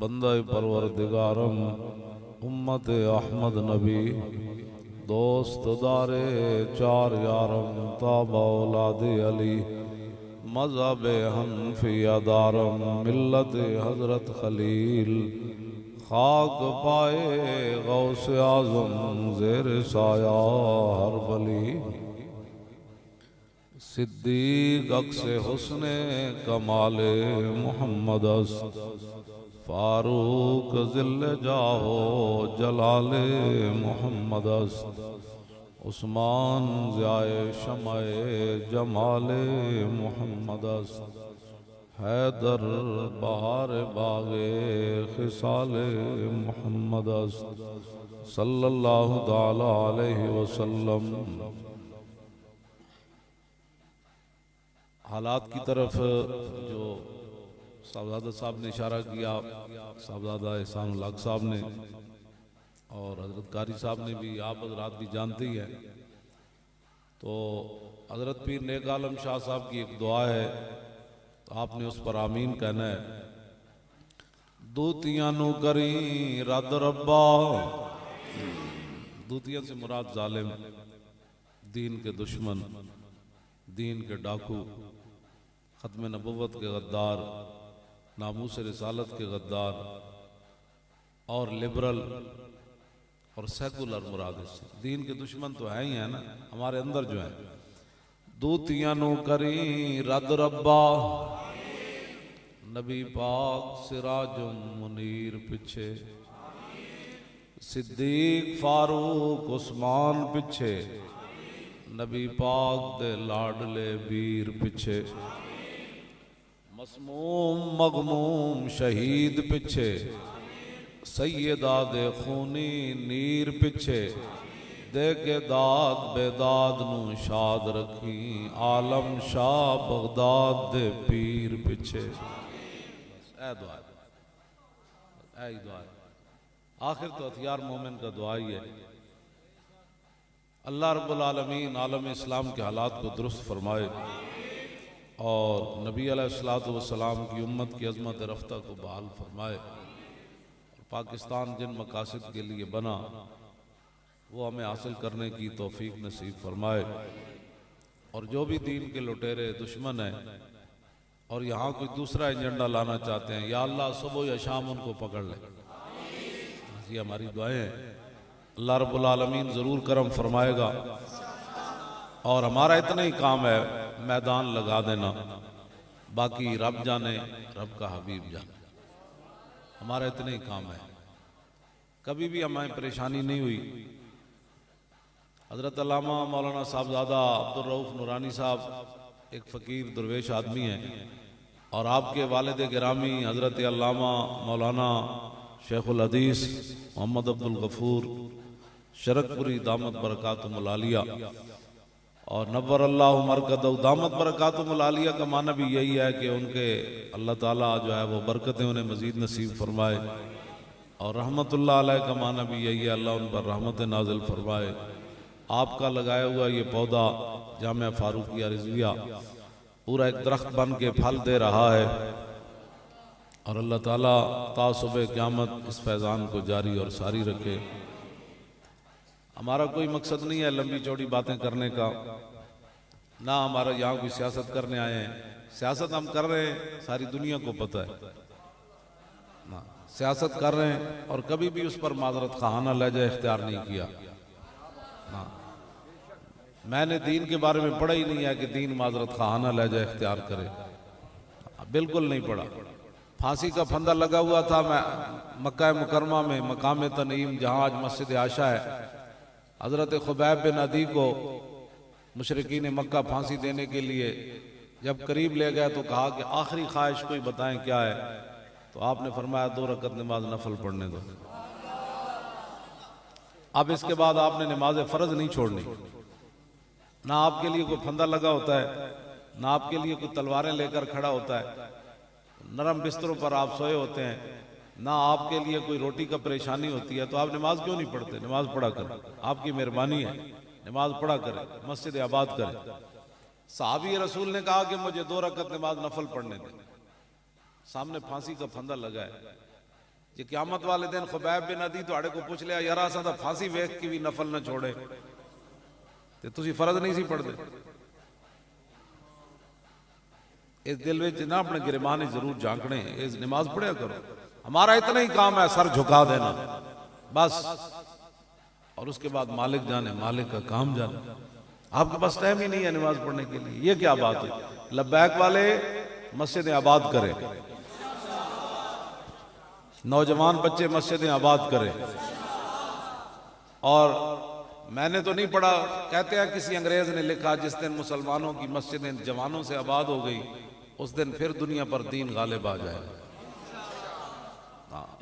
बंदा परवरदिगारम उम्मत अहमद नबी दोस्त दारे चार यारम ताबा औलादे अली मज़हब हनफिया दारम मिल्लत हज़रत खलील खाक पाए गौस आज़म ज़ेर साया हर वली सिद्दीक अक्से हुस्ने कमाले मोहम्मद फारूक ज़िल्ले जाहो जलाले मोहम्मद उस्मान ज़ियाए शमाए जमाले मोहम्मद हैदर बहार बागे खिसाले मोहम्मद सल्लल्लाहु ताला अलैहि वसल्लम। हालात की तरफ जो साहबजादा साहब ने इशारा किया, साहबजादा एहसानुल हक साहब ने और हज़रत कारी साहब ने भी, आप हजरात भी जानते ही हैं। तो हज़रत पीर नेक आलम शाह साहब की एक दुआ है, तो आपने उस पर आमीन कहना है। दूतियां नु करी रद रब्बा, दूतियां से मुराद जालिम, दीन के दुश्मन, दीन के डाकू, खत्म नबुव्वत के गद्दार, नामूस रिसालत के गद्दार और लिबरल और सेकुलर मुराद से। दीन के दुश्मन तो है ही है ना हमारे अंदर जो है। दूतियां नु करी रद रब्बा, नबी पाक सिराजुम मुनीर पिछे, सिद्दीक फारूक उस्मान पिछे, नबी पाक दे लाडले वीर पिछे, मसमूम मगमूम शहीद पिछे, सैयदा दे खूनी नीर पिछे, दे के दाद बेदाद नू शाद रखी, आलम शाह बगदाद दे पीर पिछे। ऐ दुआ ऐ दुआ, आखिर तो हथियार मोमिन का दुआ ही है। अल्लाह रब्बुल आलमीन आलम इस्लाम के हालात को दुरुस्त फरमाए और नबी अलैहिस्सलातु वस्सलाम की उम्मत की अज़मत रफ्ता को बहाल फरमाए। और पाकिस्तान जिन मकासद के लिए बना वो हमें हासिल करने की तौफीक नसीब फरमाए। और जो भी दीन के लुटेरे दुश्मन हैं और यहाँ कोई दूसरा एजेंडा लाना चाहते हैं, या अल्लाह सुबह या शाम उनको पकड़ ले। ये हमारी दुआएं हैं। अल्लाह रब्बुल आलमीन ज़रूर करम फरमाएगा। और हमारा इतना ही काम है, मैदान लगा देना, बाकी रब जाने, रब का हबीब जाने। हमारा इतना ही काम है। कभी भी हमें परेशानी नहीं हुई। हज़रत अल्लामा मौलाना साहबज़ादा अब्दुल रऊफ़ नूरानी साहब एक फ़कीर दरवेश आदमी हैं और आपके वालिद गिरामी हज़रत अल्लामा मौलाना शेखुल हदीस मोहम्मद अब्दुल गफ़ूर शरकपुरी दामत बरकातुहुल आलिया और नव्वर अल्लाहु मरकदहु, दामत बरकातुहुल आलिया का माना भी यही है कि उनके अल्लाह ताला जो है वो बरकतें उन्हें मज़ीद नसीब फरमाए। और रहमतुल्लाह अलैह का माना भी यही है, अल्लाह उन पर रहमत नाजिल फरमाए। आपका लगाया हुआ ये पौधा जामिया फारूकिया रिजविया पूरा एक दरख्त बन के फल दे रहा है और अल्लाह ताला ता सुबह क़यामत इस फैज़ान को जारी और सारी रखे। हमारा कोई मकसद नहीं है लंबी चौड़ी बातें करने का, ना हमारा यहाँ कोई सियासत करने आए हैं। सियासत हम कर रहे हैं, सारी दुनिया को पता है ना, सियासत कर रहे हैं और कभी भी उस पर माजरत खाना लहजा इख्तियार नहीं किया ना। मैंने दीन के बारे में पढ़ा ही नहीं है कि दीन माजरत खाना लहजा इख्तियार करे, बिल्कुल नहीं पढ़ा। फांसी का फंदा लगा हुआ था मैं मक्का मुकरमा में मकाम तनईम, जहाँ आज मस्जिद आशा है। हज़रत खुबैब बिन अदी को मुशरिकीन मक्का फांसी देने के लिए जब करीब ले गए तो कहा कि आखिरी ख्वाहिश कोई बताएं क्या है, तो आपने फरमाया 2 रकत नमाज नफल पढ़ने दो। अब इसके बाद आपने नमाज फ़र्ज नहीं छोड़नी। ना आपके लिए कोई फंदा लगा होता है, ना आपके लिए कोई तलवारें लेकर खड़ा होता है, नरम बिस्तरों पर आप सोए होते हैं, ना आपके लिए कोई रोटी का परेशानी होती है, तो आप नमाज क्यों नहीं पढ़ते? नमाज पढ़ा करें, आपकी मेहरबानी है, नमाज पढ़ा करें, मस्जिद आबाद करें। सहाबी रसूल ने कहा कि मुझे 2 रकत नमाज नफल पढ़ने दें। सामने फांसी का फंदा लगा है। जे क़यामत वाले दिन खुबैब बिन अदी तुहाडे को पूछ लिया, यार असां तां फांसी वेख के भी नफल न छोड़े ते तुसीं फर्ज नहीं सी पढ़दे। इस दिल में ना अपने गिरबान जरूर झांकने, इस नमाज पढ़िया करो। हमारा इतना ही काम है, सर झुका देना बस, और उसके बाद मालिक जाने, मालिक का काम जाने। आपके पास टाइम ही नहीं है नमाज पढ़ने के लिए। ये क्या बात है? लब्बैक वाले मस्जिदें आबाद करें, नौजवान बच्चे मस्जिदें आबाद करें। और मैंने तो नहीं पढ़ा, कहते हैं किसी अंग्रेज ने लिखा, जिस दिन मुसलमानों की मस्जिदें जवानों से आबाद हो गई उस दिन फिर दुनिया पर दीन गालिब आ जाए।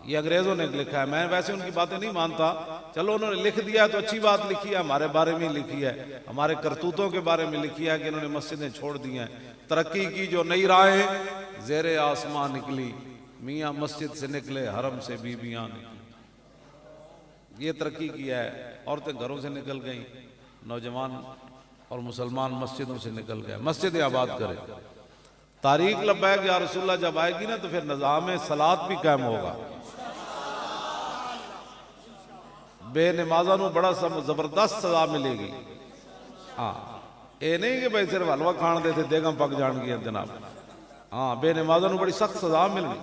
ये अंग्रेजों ने लिखा है। मैं वैसे उनकी बातें नहीं मानता, चलो उन्होंने लिख दिया है तो अच्छी बात लिखी है, हमारे बारे में लिखी है, हमारे करतूतों के बारे में लिखी है कि इन्होंने मस्जिदें छोड़ दी हैं। तरक्की की जो नई राहें ज़ेरे आसमां निकली, मियाँ मस्जिद से निकले, हरम से बीबियाँ निकली। ये तरक्की किया है। औरतें घरों से निकल गई, नौजवान और मुसलमान मस्जिदों से निकल गए। मस्जिद आबाद करें। तारीख लब्बैक या रसूलुल्लाह जब आएगी ना तो फिर निज़ाम सलात भी कायम होगा। बेनमाज़ा नूं बड़ा जबरदस्त सजा मिलेगी। हाँ, ये नहीं कि भाई सिर्फ हलवा खाण दे थे देगम पक जाएगी जनाब। हाँ, बेनमाज़ा नूं बड़ी सख्त सजा मिलनी।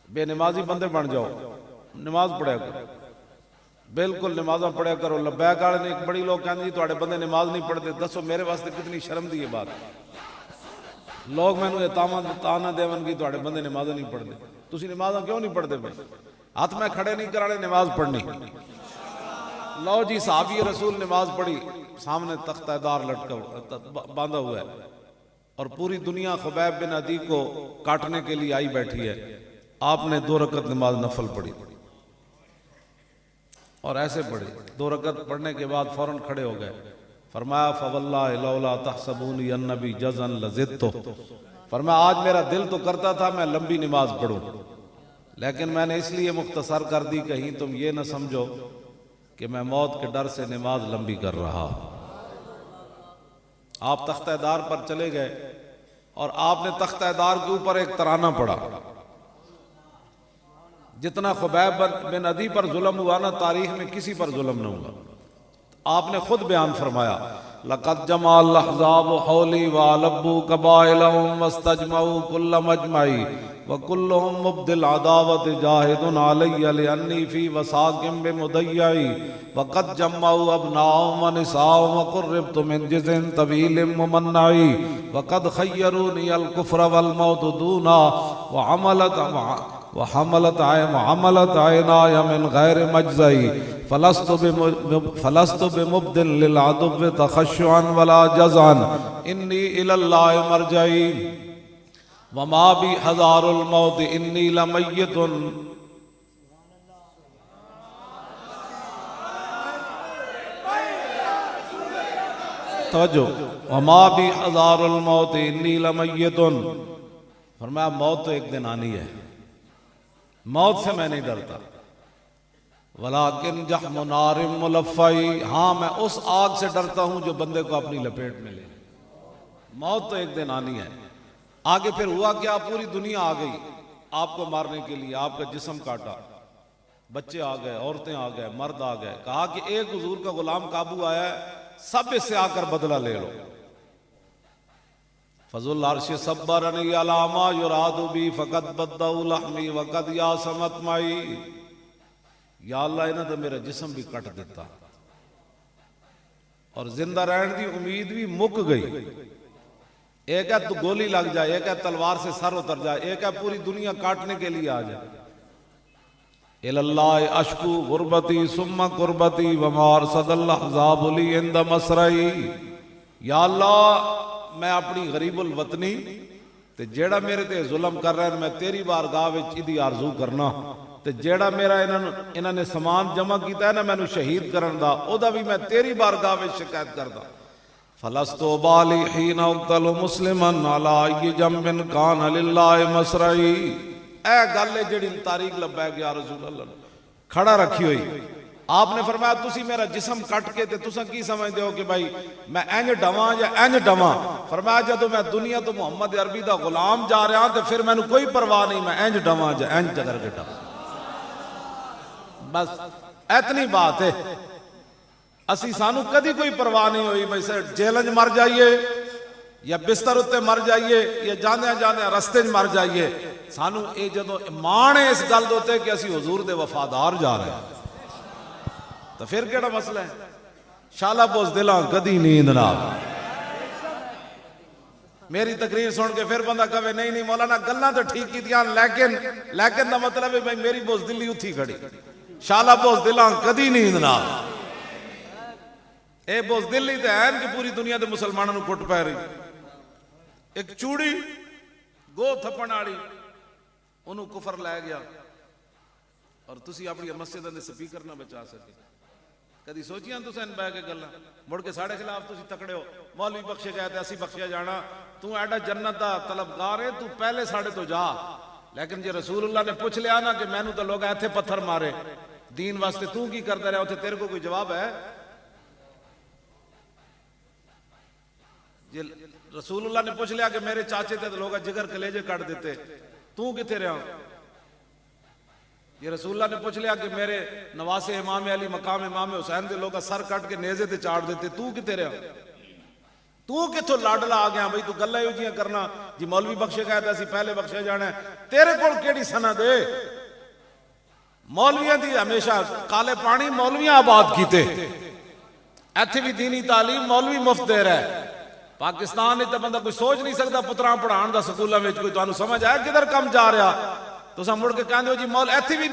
बेनमाजी बंदे बन जाओ, नमाज पढ़िया करो, बिल्कुल नमाजा पढ़िया करो। लब्बैक वाले ने एक बड़ी लोग कहते जी तुहाडे बंदे नमाज नहीं पढ़ते। दसो मेरे वास्ते कितनी शर्म दी बात। लोग मैनू ताना देवन की तुहाडे बंदे नमाज नहीं पढ़ते। तुसी नमाजा क्यों नहीं पढ़ते? भाई हाथ में खड़े नहीं कराने, नमाज पढ़नी। लो जी, सहाबी रसूल नमाज पढ़ी, सामने तख्तादार लटका बांधा हुआ है और पूरी दुनिया खुबैब बिन अदी को काटने के लिए आई बैठी है। आपने 2 रकत नमाज नफल पढ़ी। और ऐसे पढ़े। 2 रकत पढ़ने के बाद फौरन खड़े हो गए। फरमाया फवल्लाहि लौला तहसबूनी अन्नबी जज़न लज़िदतु। फरमाया आज मेरा दिल तो करता था मैं लंबी नमाज पढ़ूं, लेकिन मैंने इसलिए मुख्तसर कर दी कहीं तुम ये न समझो कि मैं मौत के डर से नमाज लंबी कर रहा। आप तख्तेदार पर चले गए और आपने तख्तेदार के ऊपर एक तराना पढ़ा। जितना खुबैब बिन अदी पर जुल्म हुआ ना, तारीख में किसी पर जुल्म न हुआ। आपने खुद बयान फरमाया लक़द जमाल अहज़ाब हौली व लब्बू कबाइलहुम वस्तजमऊ कुल्ल मजमई व कुल्लुहुम मुब्दिल अदावत जाहिदुन अलैया लिअन्नी फी वसाक़िम बिमुदय्यई व क़द जम्मऊ अबनाहुम व निसाहुम व क़ुर्रिबतु मिन जिज़इन तवीलिम मुमन्नई व क़द ख़य्यरूनी अल कुफ़्र वल मौत दूना व हमलत आयनाय मिन गैर मजज़ई फलस्तु बिमुब्दिल लिल अदुव्व तख़श्शुअन वला जज़अन इन्नी इलल्लाहि मरजई वमा बी हज़ारुल मौत इन्नी लमय्यतुन। तवज्जो, वमा बी हज़ारुल मौत इन्नी लमय्यतुन। फरमाया मौत तो एक दिन आनी है, मौत से मैं नहीं डरता। वलाकिन जहमु नारिम मुलफ़्फ़ई, हाँ मैं उस आग से डरता हूं जो बंदे को अपनी लपेट में ले। मौत तो एक दिन आनी है। आगे फिर हुआ क्या, पूरी दुनिया आ गई आपको मारने के लिए, आपका जिस्म काटा, बच्चे आ गए, औरतें आ गए, मर्द आ गए। कहा कि एक हुजूर का गुलाम काबू आया है, सब इससे आकर बदला ले लो। फजुल अर्श सब्बरनी अला मा युरादु बी फ़क़द बद्दउ लहमी वक़द यासमत माई। या अल्लाह इन्हें तो मेरा जिस्म भी कट दिता और जिंदा रहने की उम्मीद भी मुक गई। एक है तो गोली लग जाए, एक है तलवार से सर उतर जाए, एक है पूरी दुनिया काटने के लिए आ जाए। इलल्लाहि अशकू गुरबती सुम्मा कुर्बती वमार सदल्लाह ज़ाबुली इंद मसरई। या अल्लाह मैं अपनी गरीबुल वतनी ते जेड़ा मेरे ते जुल्म कर रहा है, मैं तेरी बारगाह विच इदी आरजू करना ते जेड़ा मेरा इन्होंने समान जमा किया है ना मैनू शहीद करन दा, ओदा भी मैं तेरी बारगाह विच शिकायत करदा। फलस्तो बाली हीना उक्तलु मुस्लिमन अला अय्यि जंबिन कान लिल्लाहि मसरई। ए गल है जेड़ी तारीख लब्बा है या रसूल अल्लाह खड़ा रखी हुई। आपने फरमाया तुसी मेरा जिस्म कट के ते तुसा की समझदे हो कि भाई मैं इंज डवां या इंज डवां। फरमाया जदों मैं दुनिया तो मुहम्मद अरबी दा गुलाम जा रहा ते फिर मैनू कोई परवाह नहीं, मैं इंज डवां या इंज करके डवां। बस इतनी बात है। असी सानू कदी कोई परवाह नहीं हुई भाई सर जेल च मर जाइए या बिस्तर उत्ते मर जाइए या जांदे जांदे रस्ते च मर जाइए। सानू ये जदों मान है इस गल दे उत्ते कि असी हुजूर दे वफादार जा रहे हैं तो फिर केड़ा मसला है। शाला बुज़दिला कदी नींद ना। मेरी तकरीर सुन के फिर बंदा कहे नहीं नहीं मौलाना गल्लां तो ठीक कीतियां, लेकिन दा मतलब है भाई मेरी बुज़दिली उठी खड़ी। शाला बुज़दिला कदी नींद ना। ए बुज़दिली तो है कि पूरी दुनिया के मुसलमानों को कुट पै रही। एक चूड़ी गो थप्पण वाली उन्होंने कुफर लै गया और तुसी अपनी मस्जिद के स्पीकर ना बचा सके। कदी सोचिया तुसें बह के गल्लां मुड़ के साढ़े खिलाफ तुसी तकड़े हो। मौलवी बख्शे गए असी बख्शिया जाना, तू एडा जन्नत का तलबगार है, तू पहले साढ़े तो जा। लेकिन जे रसूलुल्लाह ने पूछ लिया ना कि मैनू तो लोग इत्थे पत्थर मारे दीन वास्ते, तू की करता रहा, उत्थे तेरे को कोई जवाब है? जे रसूलुल्लाह ने पूछ लिया कि मेरे चाचे ते लोग जिगर कलेजे काट देते, तू किथे रहा? ये रसूलुल्लाह ने पूछ लिया कि मेरे नवासे इमाम अली मकाम इमाम हुसैन के लोग सर कट के नेजे ते चाड़ देते, तू किथे रहा? तू किथों लाडला आ गया भाई? तू गल्लां इहो जिहियां करना जी मौलवी बख्शे गए असीं पहले बख्शे जाना है। तेरे कोल केड़ी सनद है? मौलवियां दी हमेशा काले पानी मौलवियां आबाद कीते, इत्थे भी दीनी तालीम मौलवी मुफ्त दे रहा है। पाकिस्तान तो बंदा कोई सोच नहीं सकता पुत्रा पढ़ाने का स्कूलों में कोई तुहानू समझ आया किधर कम जा रहा? तुम मुड़ के कहते हो जी मौल इत्थे भी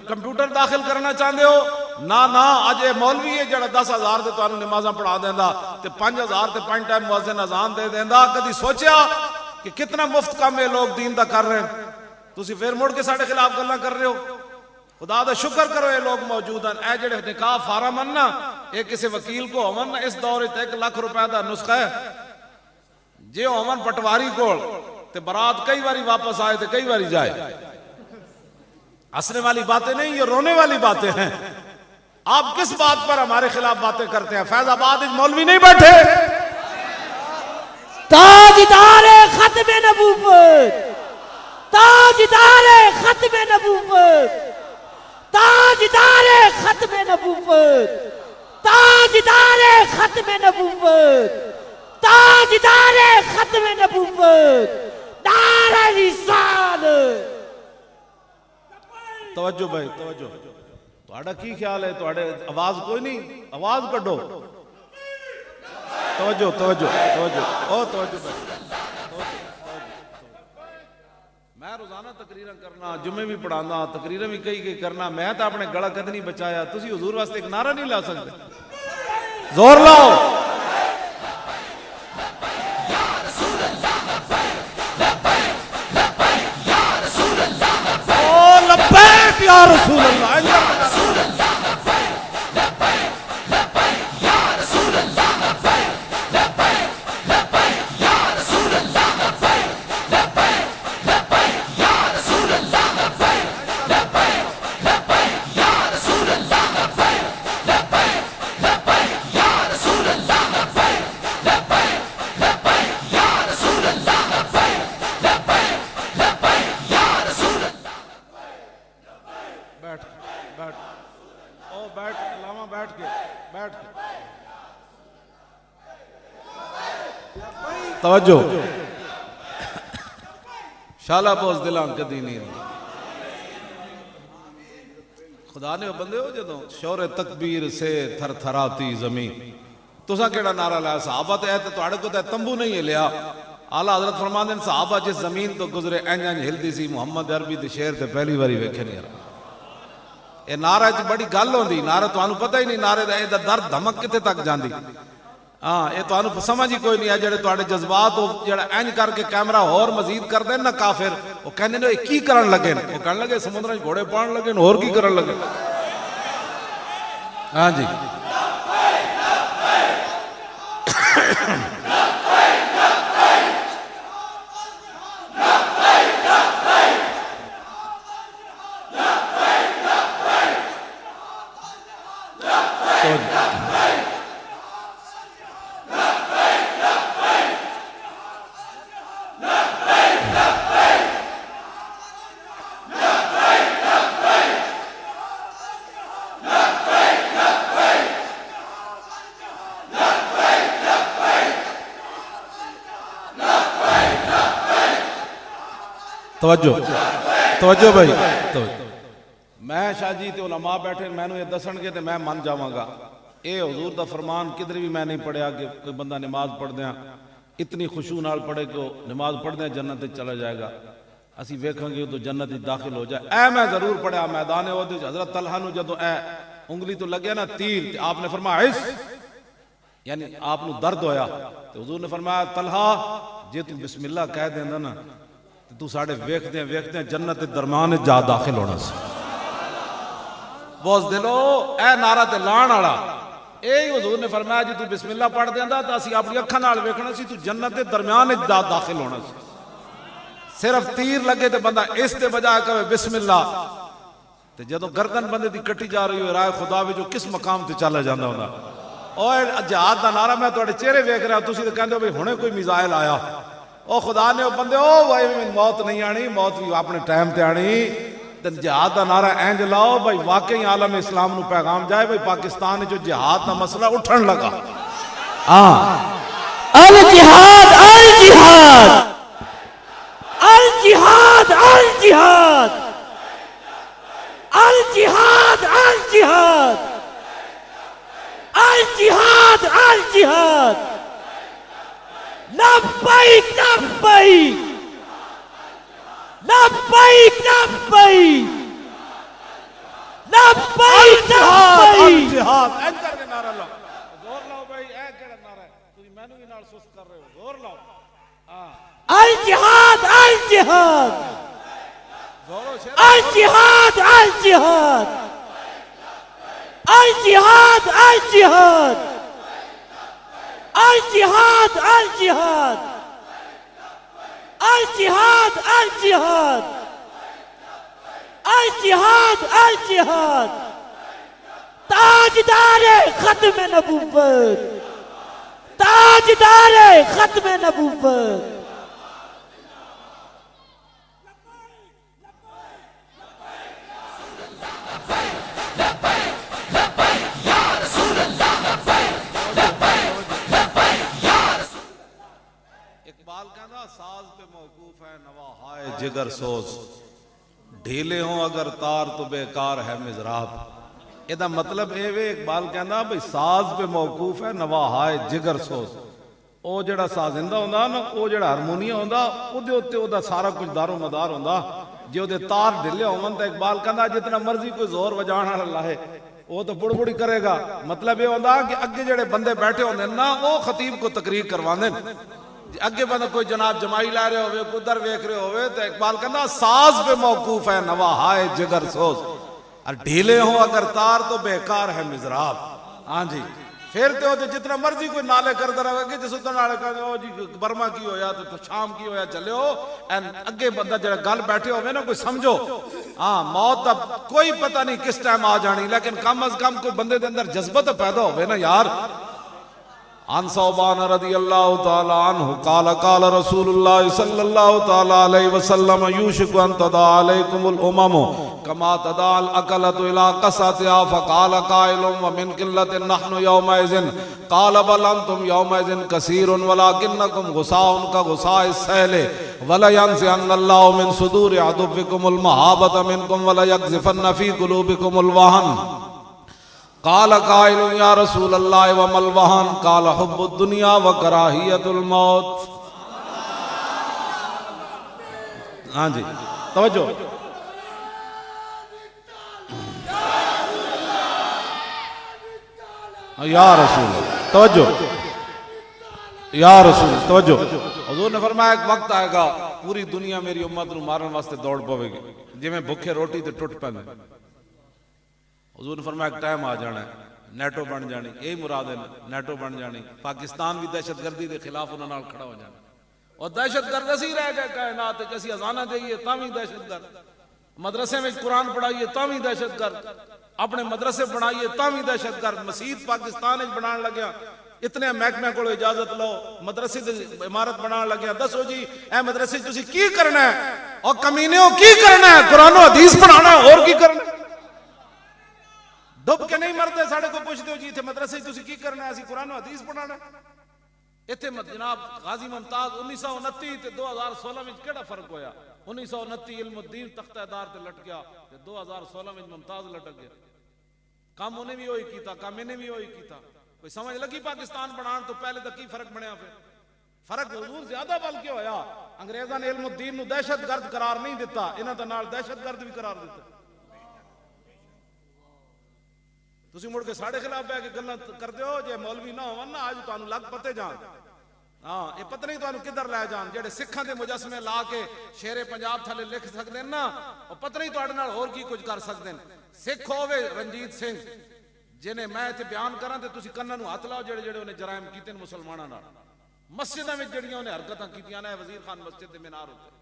कंप्यूटर दाखिल करना चाहते हो? ना ना, अज ये मौलवी है जो 10,000 से तुहानू नमाजा पढ़ा देंदा ते 5,000 से 5 टाइम मुअज्जिन अजान दे देंदा। कभी सोचा कि कितना मुफ्त काम ये लोग दीन का कर रहे हैं? तुसी फिर मुड़ के साढ़े खिलाफ गल्लां कर रहे हो। खुदा दा शुक्र करो ये लोग मौजूद हैं। ए जेड़े निकाह फार्म हैं ना, ये किसी वकील को होवन ना, इस दौर 1 लाख रुपए का नुस्खा है। जे होवन पटवारी को ते बारात कई बारी वापस आए तो कई बारी जाए। हंसने वाली बातें नहीं, ये रोने वाली बातें हैं। आप किस बात पर हमारे खिलाफ बातें करते हैं? फैजाबाद में मौलवी नहीं बैठे, ताजदारे खत्मे नबूवत, ताजदारे खत्मे नबूवत, ताजदारे खत्मे नबूवत, ताजदारे खत्मे नबूवत, ताजदारे खत्मे नबूवत, नारे रिसालत। तवज्जो भाई तवज्जो, तुहाड़ा की ख्याल है? तुहाड़े आवाज कोई नहीं, आवाज कड्डो। तवज्जो तवज्जो तवज्जो, ओ तवज्जो भाई। मैं रोजाना तकरीर करना, जुम्मे भी पढ़ाना, तकरीर भी कई करना। मैं तो अपने गला कद नहीं बचाया। तुसी हुजूर वास्ते एक नारा नहीं ला सकते? जोर लाओ। लब्बैक या रसूल अल्लाह। तवज्जो, शाला पोस दिलां कदी नहीं। खुदा ने बंदे हो जदों शौरे तकबीर से थर थराती जमीन। तुसा केड़ा नारा लाया? सहाबा तो तुहाड़े को तंबू नहीं हिलिया। आला हजरत फरमांदे ने सहाबा जिस जमीन तो गुजरे इंज इंज हिलदी सी, मुहम्मद अरबी दे शेर ते पहली बारी वेखे नहीं। ये नारा च बड़ी गल होंदी। नारा तुहानू पता ही नहीं, नारे दा दर्द धमक किथे तक जांदी। हाँ, ये तो समझ ही कोई नहीं है। जेडे तुहाडे जज्बात जेड़ा इंज करके कैमरा होर मजीद कर देन ना काफिर, वो कहंदे ने की करन लगे? वो कहन लगे समुद्र घोड़े पाण लगे, होर की करन लगे? हाँ जी, तवज्जो तवज्जो भाई तवज्जो। मैं शाह जी ते उलमा बैठे, मैनू ये दसणगे ते मैं मन जावांगा। ये हुजूर दा फरमान किधर भी मैं नहीं पढ़िया कि कोई बंदा नमाज पढ़दे इतनी खुशू नाल पढ़े कि नमाज पढ़दे जन्नत चला जाएगा। असी वेखांगे तो जन्नत दाखिल हो जाए। ऐ मैं जरूर पढ़िया मैदान ओहदे हजरत तलहा नू जदों ऐ उंगली तो लगे ना तीर, ते आपने फरमाया इस यानी आपनू दर्द होया, तो हुजूर ने फरमाया तलहा जे तू बिस्मिल्लाह कह देंदा ना तू साढ़े वेखदे वेखदे जन्नत के दरमान जा दाखिल होना सी। बोस दिलो ए नारा ते लाण वाला यही हुजूर ने फरमाया जी तू बिस्मिल्लाह पढ़ देंदा तो असीं अपनी अखां नाल वेखना सी, तू जन्नत के दरमियान जा दाखिल होना सी। सिर्फ तीर लगे तो बंदा इस ते बजाय कहे बिस्मिल्लाह, ते जदों गर्दन बंदे दी कटी जा रही हो राय खुदा भी जो किस मकाम ते चला जांदा हुंदा। ओए जिहाद दा नारा मैं तुहाडे चेहरे वेख रहा, तुसीं ते कहंदे हो भी हुणे कोई मिसाइल आया। ओ खुदा ने ओ बंदे ओ भाई मौत नहीं आनी, मौत भी अपने टाइम ते आनी। ते जिहाद दा नारा इंज लाओ भाई वाकई आलम इस्लाम नू पैगाम जाए भाई पाकिस्तान जो जिहाद दा मसला उठन लगा। हाँ अल जिहाद अल जिहाद अल जिहाद अल जिहाद अल जिहाद अल जिहाद अल जिहाद अल जिहाद लब्बैक लब्बैक लब्बैक लब्बैक लब्बैक लब्बैक जिहाद इंज करके नारा लाओ, जोर लाओ भाई। ए केड़ा नारा है? तुसीं मैनू भी नाल सुस्त कर रहे हो, जोर लाओ। हां अल जिहाद अल जिहाद जोरों से अल जिहाद अल जिहाद अल जिहाद अल जिहाद अल जिहाद अल जिहाद अल जिहाद अल जिहाद अल जिहाद अल जिहाद ताजदार खत्म नबूवत ताजदार खत्म नबूवत इकबाल कहना साज पे मौकूफ है नवा हाय जिगर सोज ढीले हो अगर तार तो बेकार है मिजराब ਇਹਦਾ मतलब ਇਹ ਵੇ ਇਕਬਾਲ ਕਹਿੰਦਾ ਭਈ ਸਾਜ਼ पे ਮੌਕੂਫ ਹੈ ਨਵਾ ਹਾਏ ਜਿਗਰ ਸੋਜ਼ ਉਹ ਜਿਹੜਾ ਸਾਜ਼ਿੰਦਾ ਹੁੰਦਾ ਨਾ ਉਹ ਜਿਹੜਾ ਹਾਰਮੋਨੀਆ ਹੁੰਦਾ ਉਹਦੇ ਉੱਤੇ ਉਹਦਾ ਸਾਰਾ ਕੁਝ ਦਾਰੋ ਮਦਾਰ ਹੁੰਦਾ ਜੇ ਉਹਦੇ ਤਾਰ ਢਿੱਲੇ ਹੋਣ ਤਾਂ ਇਕਬਾਲ ਕਹਿੰਦਾ ਜਿੰਨਾ ਮਰਜ਼ੀ ਕੋਈ ਜ਼ੋਰ ਵਜਾਣ ਵਾਲਾ ਲਾਹੇ ਉਹ ਤਾਂ ਬੁੜਬੁੜੀ ਕਰੇਗਾ मतलब ਇਹ ਹੁੰਦਾ ਕਿ ਅੱਗੇ ਜਿਹੜੇ ਬੰਦੇ ਬੈਠੇ ਹੁੰਦੇ ਨੇ ਨਾ ਉਹ ਖਤੀਬ ਕੋ ਤਕਰੀਰ ਕਰਵਾਉਂਦੇ ਨੇ ਅੱਗੇ ਬੰਦਾ ਕੋਈ ਜਨਾਬ ਜਮਾਈ ਲਾ ਰਿਹਾ ਹੋਵੇ ਕੋਈ ਉਧਰ ਵੇਖ ਰਿਹਾ ਹੋਵੇ ਤਾਂ ਇਕਬਾਲ ਕਹਿੰਦਾ ਸਾਜ਼ पे मौकूफ है नवा हाय जिगर सोज और ढीले हो अगर तार तो बेकार है मिजराब हाँ जी फिर तो जितना मर्जी कोई नाले करता रहे जिस नाले कर जी बर्मा की होया तो शाम की होया चले हो एंड अगे बंदा जरा गल बैठे हो ना कोई समझो हाँ मौत तब कोई पता नहीं किस टाइम आ जानी लेकिन कम अज कम कोई बंदे के अंदर जज्बत पैदा हो ना यार अन सौबान रदियल्लाहु ताला अन्हु काला काला रसूलुल्लाह सल्लल्लाहु ताला अलैहि वसल्लम यूशिकु अन तदा अलैकुमुल उमम कमा तदाल अकलतु इला qasatiha फकाल काइलुम व मिन किल्लतिन नहनु यौमइज़िन काल बल अंतुम यौमइज़िन कसीरुन वलाकिन्नकुम गुसाउन का गुसाइस सहले वला यंज़िअन्नल्लाहु मिन सुदूरि अदुव्विकुमुल महाबत मिनकुम वला यक़ज़िफन्न फी क़ुलूबिकुमुल वहन काल काइलु या रसूल अल्लाह व मल वहन काल हुब्बुद दुनिया व कराहियतुल मौत हाँ जी तवज्जो या रसूल तवज्जो या रसूल तवज्जो हुजूर ने फरमाया एक वक्त आएगा पूरी दुनिया मेरी उम्मत नूं मारन वास्ते दौड़ पवेगी जिवें भुखे रोटी ते टुट पैंदे हुजूर ने फरमाया एक टाइम आ जाना है नेटो बन जानी यही मुराद है नेटो बन जानी पाकिस्तान भी दहशतगर्दी के खिलाफ उन्होंने नाल खड़ा हो जाना और दहशतगर्द असी रह गए कायनात असी अजाना देइए तां भी दहशतगर्द मदरसे में कुरान पढ़ाइए तां भी दहशतगर्द अपने मदरसे बनाइए तां भी दहशतगर्द मसीत पाकिस्तान बनाने लग्या इतने महकमे को इजाजत लो मदरसे इमारत बनाने लग्या दसो जी ए मदरसे तुसी की करना है और कमीने की करना है कुरान हदीस पढ़ाना और की करना डुब के नहीं मरते साढ़े को पूछते हो जी इतने मदरसे तुसी की करना है कुरान हदीस पढ़ाना इतने जनाब गाजी मुमताज 1929 ते 2016 में केड़ा फर्क होया 1929 इल्मुद्दीन तख्तेदार ते लट गया ते 2016 में मुमताज लटक गया काम उन्हें भी वही कीता काम इन्हें भी वही कीता कोई समझ लगी पाकिस्तान बनाने तो पहले तक की फर्क बनया फिर फर्क हुजूर ज्यादा बल्कि होया अंग्रेजां ने इल्मुद्दीन नु दहशतगर्द करार नहीं दिता इन्हां दे नाल दहशतगर्द भी करार दिता तुसी मुड़ के साढ़े खिलाफ बह के गल्लां करदे हो जे मौलवी ना होवन ना आज तुहानू लग पते जान हाँ ये पता नहीं तुहानू किधर लै जान जेड़े सिखां दे मुजस्मे ला के शेरे पंजाब थले लिख सकदे ना और पता नहीं तुहाडे नाल होर की कुछ कर सकदे सिख होवे रंजीत सिंह जिन्हें मैं इत्थे बयान करां ते तुसी कन्नां नू हथ लाओ जेड़े जेड़े उन्हें जराइम कीते ने मुसलमानां नाल मस्जिदां विच जेड़ियां उन्हें हरकतां कीतियां ने वजीर खान मस्जिद दे मीनार उत्ते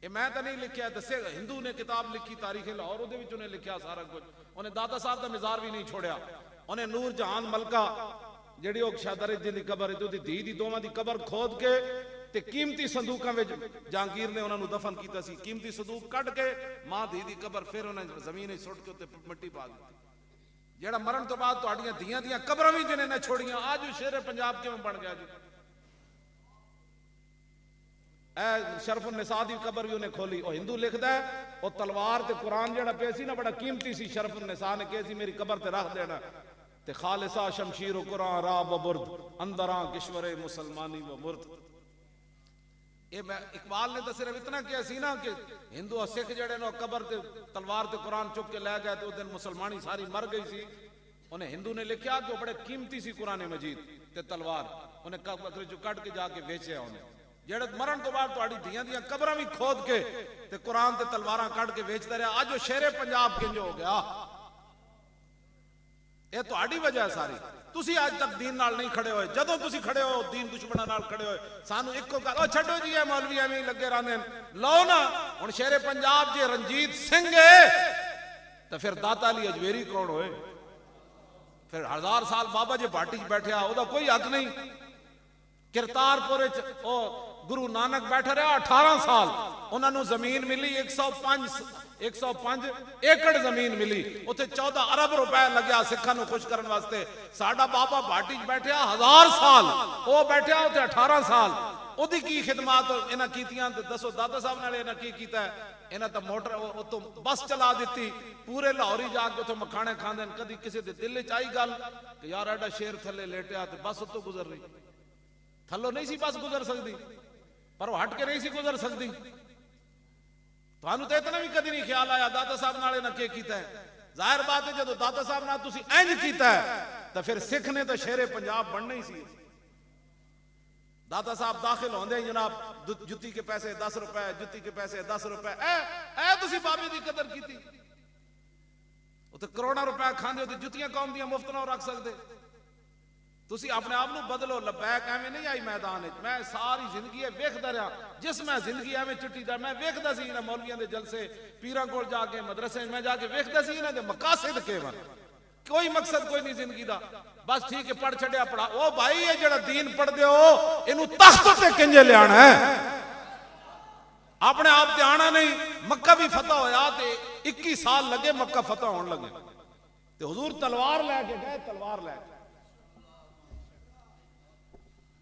ये मैं तो नहीं लिखा दसे हिंदू ने किताब लिखी तारीख लाहौर उहदे विच उन्हें लिखा सारा कुछ उन्हें दाता साहब का मिजार भी नहीं छोड़िया उन्हें नूर जहान मलका जिहड़ी ओह शाहदर जी की कबर है धी दी दोवां दी कबर खोद के ते कीमती संदूकां विच जहांगीर ने उन्होंने दफन किया सी कीमती संदूक कट के मां धी दी कबर फिर उन्हें जमीन सुट के उत्ते मिट्टी पा दी जेड़ा मरण तो बाद तुहाडियां धीआं दियां कबरां भी जिन्हें ने छोड़ियां आज भी शेरे पंजाब किवें बन गया जी शरफुन निसा दी कबर भी उन्हें खोली और हिंदू लिखदा है और तलवार ते कुरान जेड़ा पे सी ना बड़ा कीमती सी शरफुन निसा ने कहा सी मेरी कबर ते रख देना ते खालिसा शमशीर कुरान रा बबुर्द अंदरा किश्वरे मुसलमानी व मुर्द ये मैं इकबाल ने तो सिर्फ इतना किया सी ना कि हिंदू और सिख जेड़े ने कबर ते तलवार ते कुरान चुक के लै गए तो उस दिन मुसलमानी सारी मर गई सी उन्हें हिंदू ने लिखा कि बड़े कीमती सी कुरान मजीद ते तलवार उन्हें कबर चो कट के जाके बेचे उन्हें ਜਿਹੜੇ ਮਰਨ ਤੋਂ ਬਾਅਦ ਤੁਹਾਡੀ ਧੀਆਂ ਦੀਆਂ ਕਬਰਾਂ ਵੀ ਖੋਦ ਕੇ ਤੇ ਕੁਰਾਨ ਤੇ ਤਲਵਾਰਾਂ ਕੱਢ ਕੇ ਵੇਚਦਾ ਰਿਹਾ। ਅੱਜ ਉਹ ਸ਼ੇਰੇ ਪੰਜਾਬ ਕਿੰਜ ਹੋ ਗਿਆ? ਇਹ ਤੁਹਾਡੀ ਵਜ੍ਹਾ ਸਾਰੀ। ਤੁਸੀਂ ਅੱਜ ਤੱਕ ਦੀਨ ਨਾਲ ਨਹੀਂ ਖੜੇ ਹੋਏ। ਜਦੋਂ ਤੁਸੀਂ ਖੜੇ ਹੋ ਦੀਨ ਦੁਸ਼ਮਣਾਂ ਨਾਲ ਖੜੇ ਹੋਏ। ਸਾਨੂੰ ਇੱਕੋ ਗੱਲ, ਉਹ ਛੱਡੋ ਜੀ ਇਹ ਮੌਲਵੀ ਐਵੇਂ ਹੀ ਲੱਗੇ ਰਹਿੰਦੇ ਨੇ, ਲਓ ਨਾ ਹੁਣ ਸ਼ੇਰੇ ਪੰਜਾਬ ਜੇ ਰਣਜੀਤ ਸਿੰਘ ਹੈ ਤਾਂ ਫਿਰ ਦਾਤਾ ਅਲੀ ਅਜਵੇਰੀ ਕੌਣ ਹੋਏ? ਫਿਰ 1000 ਸਾਲ ਬਾਬਾ ਜੀ ਭਾਟੀ 'ਚ ਬੈਠਿਆ, ਉਹਦਾ ਕੋਈ ਹੱਕ ਨਹੀਂ। ਕਿਰਤਾਰਪੁਰ 'ਚ ਉਹ ਗੁਰੂ ਨਾਨਕ ਬੈਠਾ ਰਿਹਾ 18 ਸਾਲ, ਉਹਨਾਂ ਨੂੰ ਜ਼ਮੀਨ ਮਿਲੀ 105 ਏਕੜ ਜ਼ਮੀਨ ਮਿਲੀ, ਉੱਥੇ 14 ਅਰਬ ਰੁਪਏ ਲੱਗਿਆ ਸਿੱਖਾਂ ਨੂੰ ਖੁਸ਼ ਕਰਨ ਵਾਸਤੇ। ਸਾਡਾ ਬਾਬਾ ਭਾਟੀ 'ਚ ਬੈਠਿਆ 1000 ਸਾਲ, ਉਹ ਬੈਠਿਆ ਉੱਥੇ 18 ਸਾਲ। ਉਹਦੀ ਕੀ ਖਿਦਮਤ ਇਹਨਾਂ ਕੀਤੀਆਂ? ਦੱਸੋ ਦਾਦਾ ਸਾਹਿਬ ਨਾਲ ਇਹਨਾਂ ਕੀ ਕੀਤਾ? ਇਹਨਾਂ ਤਾਂ ਮੋਟਰ ਉਤੋਂ ਬੱਸ ਚਲਾ ਦਿੱਤੀ, ਪੂਰੇ ਲਾਹੌਰੀ ਜਾ ਕੇ ਉੱਥੇ ਮਖਾਣੇ ਖਾਂਦੇ ਨੇ। ਕਦੀ ਕਿਸੇ ਦੇ ਦਿਲ 'ਚ ਆਈ ਗੱਲ ਕਿ ਯਾਰ ਐਡਾ ਸ਼ੇਰ ਥੱਲੇ ਲੇਟਿਆ ਤੇ ਬੱਸ ਉੱਤੋਂ ਗੁਜ਼ਰ ਰਹੀ? ਥੱਲੋਂ ਨਹੀਂ ਸੀ ਬੱਸ ਗੁਜ਼ਰ ਸਕਦੀ, ਪਰ ਉਹ ਹਟ ਕੇ ਨਹੀਂ ਸੀ ਗੁਜ਼ਰ ਸਕਦੀ। ਤੁਹਾਨੂੰ ਤਾਂ ਇਤਨਾ ਵੀ ਕਦੀ ਨਹੀਂ ਖਿਆਲ ਆਇਆ ਦਾਦਾ ਸਾਹਿਬ ਨਾਲ ਇਹਨਾਂ ਕੀ ਕੀਤਾ ਹੈ? ਜ਼ਾਹਿਰ ਬਾਤ ਹੈ ਜਦੋਂ ਦਾਦਾ ਸਾਹਿਬ ਨਾਲ ਤੁਸੀਂ ਇੰਜ ਕੀਤਾ ਤਾਂ ਫਿਰ ਸਿੱਖ ਨੇ ਤਾਂ ਸ਼ੇਰੇ ਪੰਜਾਬ ਬਣਨਾ ਹੀ ਸੀ। दादा साहब दाखिल होंदे जनाब जुत्ती के पैसे 10 रुपए, जुत्ती के पैसे 10 रुपए, ऐ तुसी बाबे दी कदर कीती। उत्ते करोड़ां रुपए खांदे हो ते जुत्तियां कौम दियां मुफ्त ना रख सकदे। तुसी अपने आप नूं बदलो। लबैक एवें नहीं आई मैदान विच। मैं सारी जिंदगी वेखदा रहा, जिस मैं जिंदगी एवें चिट्टी दा मैं वेखदा सी इन्हां मौलवियां दे जलसे, पीरां कोल जाके मदरसे में जाके वेखदा सी इन्हां दे मकासद केवन। कोई मकसद कोई नहीं जिंदगी दा, बस ठीक है पढ़ छड़िया पढ़ा। ओ भाई ये जड़ा दीन पढ़दे हो इनू तख्त ते किंजे लियाना है, अपने आप ते आना नहीं। मक्का भी फतह होया ते 21 साल लगे मक्का फतह होने लगे ते हुजूर तलवार लेके गए, तलवार लेके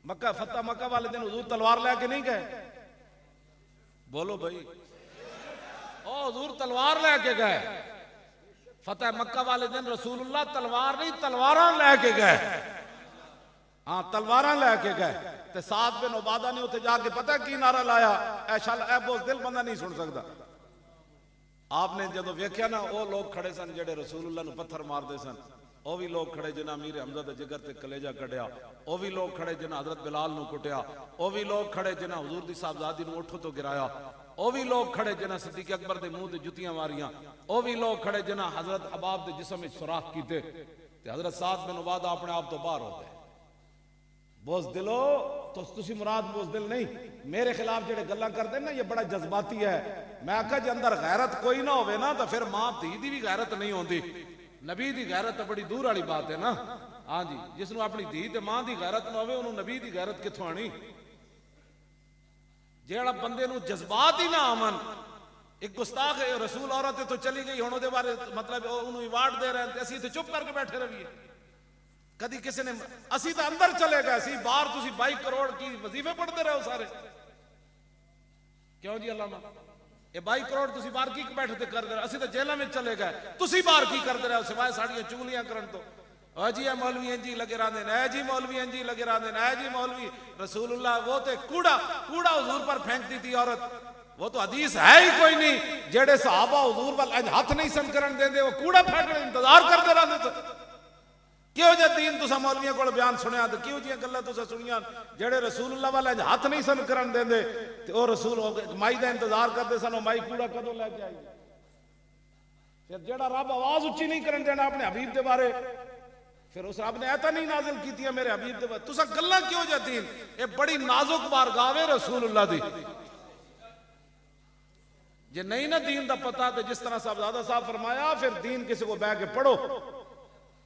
मक्का फतह, मक्का वाले दिन हुजूर तलवार लेके नहीं गए। बोलो भाई, ओ हुजूर तलवार लेके गए फतेह मक्का वाले दिन। रसूलुल्लाह तलवार नहीं तलवारां लेके गए। हाँ तलवारां लेके गए ते साद बिन उबादा ने उत्थे जाके पता की नारा लाया, ऐ शल ऐ बुज़दिल बंदा नहीं सुन सकता। आपने जदों वेख्या ना वो लोग खड़े सन जेड़े रसूलुल्लाह नूं पत्थर मारदे सन, वो भी लोग खड़े जिन्हां मीर हमजा दे जिगर ते कलेजा कढ़िया, वो भी लोग खड़े जिन्हां हजरत बिलाल नूं कुटिया, वो भी लोग खड़े जिन्हां हुजूर दी साहबजादी नूं उठों तो गिराया, वो भी लोग खड़े जिन्हां सिद्दीक अकबर दे मुंह ते जुतियां मारियां, वो भी लोग खड़े जिन्हां हजरत अबाब दे जिस्म विच सुराख कीते ते हजरत साद बिन उबादा अपने आप तो बाहर हो गए। बुज़दिलो तो तुसी मुराद बुज़दिल नहीं, मेरे खिलाफ जेड़े गल्लां करदे ना ये बड़ा जज्बाती है। मैं आखा जे अंदर गैरत कोई ना होवे ना तो फिर मां धी दी भी गैरत नहीं होंदी। नबी दी गैरत तो बड़ी दूर वाली बात है ना। हाँ जी, जिसनों अपनी धी ते मां दी गैरत ना होवे उन्होंने नबी दी गैरत कित्थों आनी? जेड़ा बंदे नूं जज्बात ही ना आवन। एक गुस्ताख है रसूल औरत तो चली गई हुण ओहदे बारे मतलब उन्होंने अवार्ड दे रहे हैं ते असीं ते चुप करके बैठे रहिए। कदी किसी ने असीं तो अंदर चले गए सी, बाहर तुसीं 22 करोड़ की वजीफे पढ़ते रहो सारे। क्यों जी अल्लाह ये 22 करोड़ तुसीं बाहर की बैठते करते रहे, असीं तो जेलों में चले गए, तुसीं बाहर की करते रहे सिवाय साड़ियां चुगलियां करन तो। जी है मौलवी जी लगे रहंदे ने, जी मौलवी जी लगे रहंदे ने, जी मौलवी रसूलुल्लाह वो तो कूड़ा कूड़ा हुजूर पर फेंक दी थी औरत। वो तो हदीस है ही कोई नहीं जेड़े सहाबा हुजूर वाल हाथ नहीं सन करन देंदे, वो कूड़ा फेंकने इंतजार करते रहंदे थे। क्यों जे दीन तुसा मौलवियां कोल बयान सुनिया ते क्यों जी गल्लां तुसा सुनियां जेड़े रसूलुल्लाह वाले हाथ नहीं सन करन देंदे ते ओ रसूल माई दा इंतजार करदे सन, ओ माई कूड़ा कदों लेके आई। फिर जेड़ा रब आवाज उच्ची नहीं करन देना अपने हबीब दे बारे, फिर उस रब ने ऐता नहीं नाजिल कीती है मेरे हबीब दे बारे। तुसा गल्लां क्यों जे दीन ये बड़ी नाजुक बारगाह है रसूलुल्लाह दी। जे नहीं ना दीन दा पता तो जिस तरह साहबजादा साहब फरमाया फिर दीन किसी को बह के पढ़ो,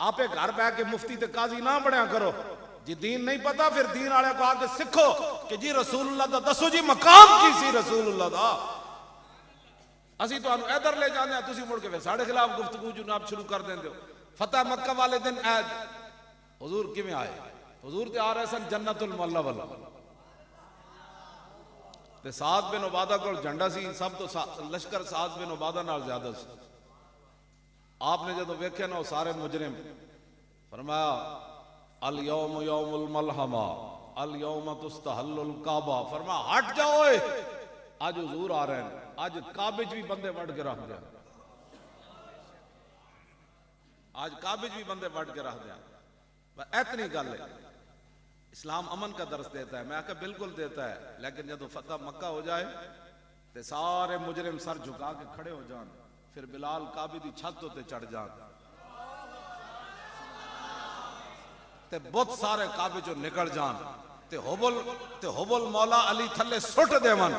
आपे घर बह के मुफ्ती ते काजी ना बनया करो। जी दीन नहीं पता फिर दीन वाले को आके सीखो कि जी रसूलुल्लाह दा दसो जी मकाम की सी रसूलुल्लाह दा। असीं तुहानू इधर ले जाने तुसीं मुड़ के फिर साढ़े खिलाफ गुफ्तगू जनाब शुरू कर देंदे हो। फतेह मक्का वाले दिन हुजूर किवें आए? हुजूर ते आ रहे सन जन्नतुल मौला वाला ते साद बिन उबादा कोल झंडा सी, सब तो लश्कर साद बिन उबादा नाल ज्यादा सी। आपने जदों वेख्या ना सारे मुजरिम फरमाया अल यौम यौमुल मलहमा अल यौम तुस्तहल्लुल काबा। फरमाया हट जाओ, आज हुजूर आ रहे हैं, आज काबे भी बंदे वट के रख दिया, आज काबे भी बंदे वट के रख दिया। इतनी गल है, इस्लाम अमन का दर्स देता है। मैं आकर बिल्कुल देता है, लेकिन जब फतह मक्का हो जाए तो सारे मुजरिम सर झुका के खड़े हो जान, फिर बिलाल काबी दी छत उत्ते चढ़ जान ते बुत सारे काबे चो निकल जान ते हुबल मौला अली थले सुट देवन।